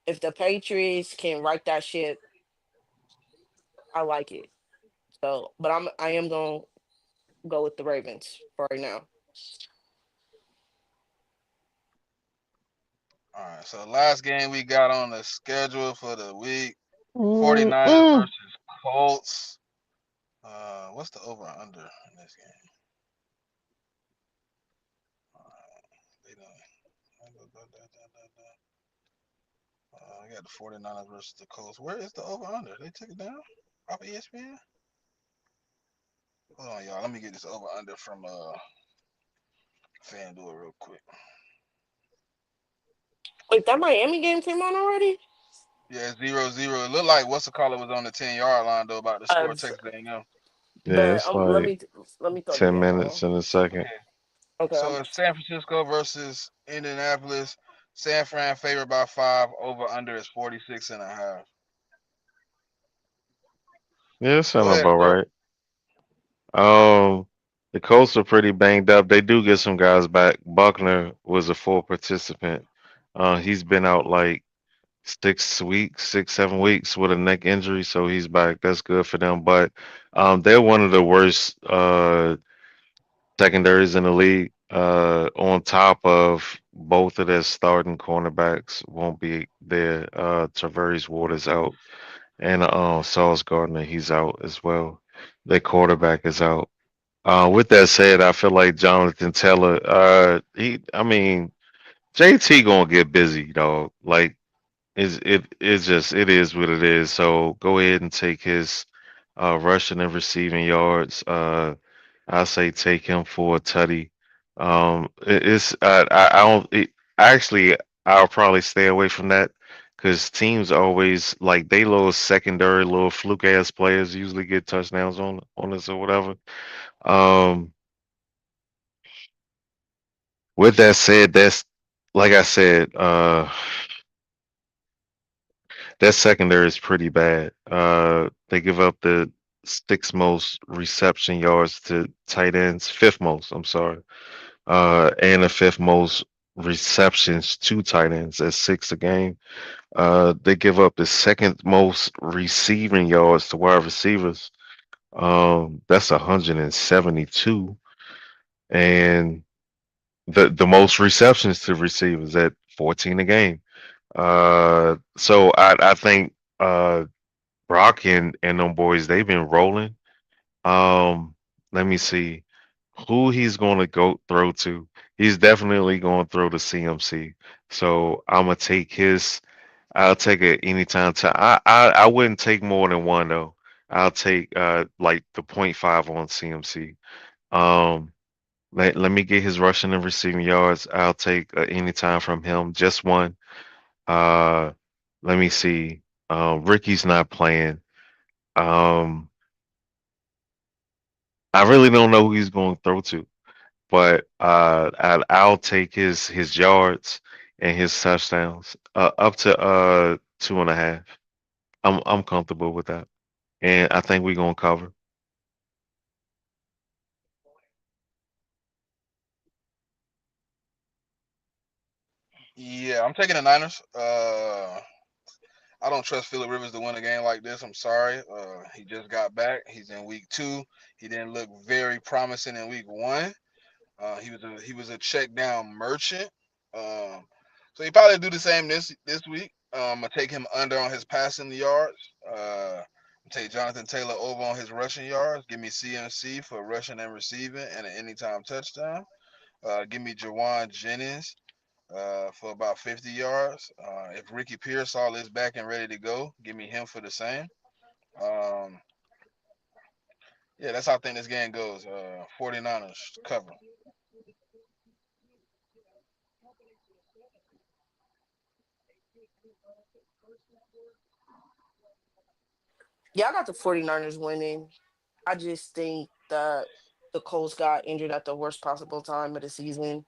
if the Patriots can right that ship, I like it. So, but I am gonna go with the Ravens for right now. all right. So last game we got on the schedule for the week: 49ers Mm-mm. versus Colts. What's the over under in this game? They we got the 49ers versus the Colts. Where is the over under? They took it down off of ESPN. Hold on, y'all. Let me get this over under from FanDuel real quick. Wait, that Miami game came on already? Yeah, 0-0. It looked like what's the caller was on the 10-yard line though about to Uh, score Texas A&M. Yeah, but it's let like me throw the 10 game on. minutes in a second. Okay, Okay, so it's San Francisco versus Indianapolis. San Fran favored by 5. Over under is 46.5. Yeah, it Go sound ahead, about Stoke. right. Um, the Colts are pretty banged up. They do get some guys back. Buckner was a full participant. He's been out like 6 weeks, 7 weeks with a neck injury, so he's back. That's good for them. But they're one of the worst secondaries in the league. On top of both of their starting cornerbacks won't be there. Tavares Ward out, and Sauce Gardner, he's out as well. Their quarterback is out. With that said, I feel like Jonathan Taylor. I mean, JT gonna get busy, dog. Like, it's just it is what it is. So go ahead and take his rushing and receiving yards. I say take him for a tutty. It's I don't actually I'll probably stay away from that because teams always like they little secondary little fluke ass players usually get touchdowns on us or whatever. Um, with that said, that's like I said, that secondary is pretty bad. They give up the sixth most reception yards to tight ends, fifth most. I'm sorry, and the fifth most receptions to tight ends at 6 a game. They give up the second most receiving yards to wide receivers. That's 172, and the most receptions to receivers at 14 a game. So I think Brock and them boys they've been rolling. Um, let me see who he's going to go throw to. He's definitely going to throw to CMC. So I'm gonna take his. I'll take it anytime. I wouldn't take more than one though. I'll take like the point 0.5 on CMC. Um, let me get his rushing and receiving yards. I'll take anytime from him. Just one. Uh, Let me see. Ricky's not playing. Um, I really don't know who he's going to throw to, but I'll take his yards and his touchdowns up to 2.5. I'm comfortable with that, and I think we're gonna cover. Yeah, I'm taking the Niners. I don't trust Phillip Rivers to win a game like this. I'm sorry. He just got back. He's in week 2. He didn't look very promising in week 1. He was a check down merchant. Um, so he probably do the same this week. I'm gonna take him under on his passing yards. Take Jonathan Taylor over on his rushing yards. Give me CMC for rushing and receiving and an anytime touchdown. Give me Jawan Jennings for about 50 yards. If Ricky Pearsall is back and ready to go, give me him for the same. Um, yeah, that's how I think this game goes. 49ers cover. Yeah, I got the 49ers winning. I just think that the Colts got injured at the worst possible time of the season.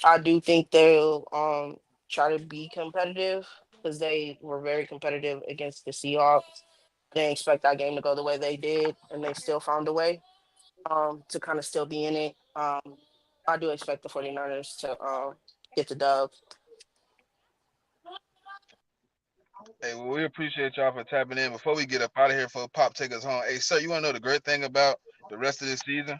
I do think they'll try to be competitive because they were very competitive against the Seahawks. I didn't expect that game to go the way they did, and they still found a way to kind of still be in it. I do expect the 49ers to get the dub. Hey, well, we appreciate y'all for tapping in. Before we get up out of here, for Pop take us home. Hey, sir, you want to know the great thing about the rest of this season?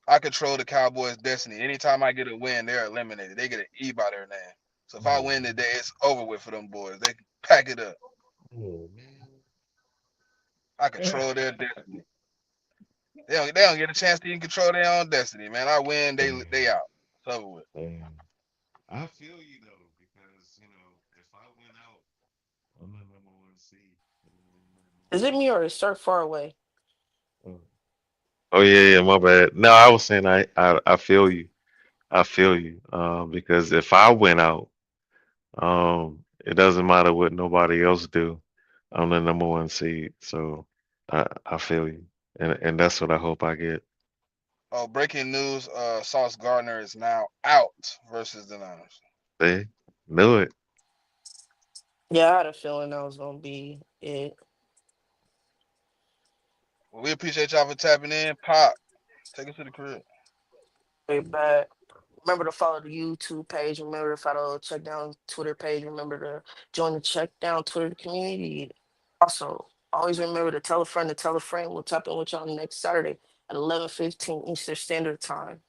I control the Cowboys' destiny. Anytime I get a win, they're eliminated. They get an E by their name. So if I win today, it's over with for them boys. They can pack it up. I control their destiny. They don't get a chance to even control their own destiny, man. I win, they out. It's over with. I feel you though, because if I went out, I'm the number one seed. Is it me or is Sir far away? Oh, oh yeah, yeah, my bad. No, I was saying I feel you. I feel you. Because if I went out, it doesn't matter what nobody else do. I'm the number one seed, so I feel you, and that's what I hope I get. Oh, breaking news: Sauce Gardner is now out versus the Niners. See, knew it. Yeah, I had a feeling that was gonna be it. Well, we appreciate y'all for tapping in. Pop, take us to the crib. Way back. Remember to follow the YouTube page. Remember to follow the Check Down Twitter page. Remember to join the Check Down Twitter community. Also, always remember to tell a friend to tell a friend. We'll tap in with y'all next Saturday at 11:15 Eastern Standard Time.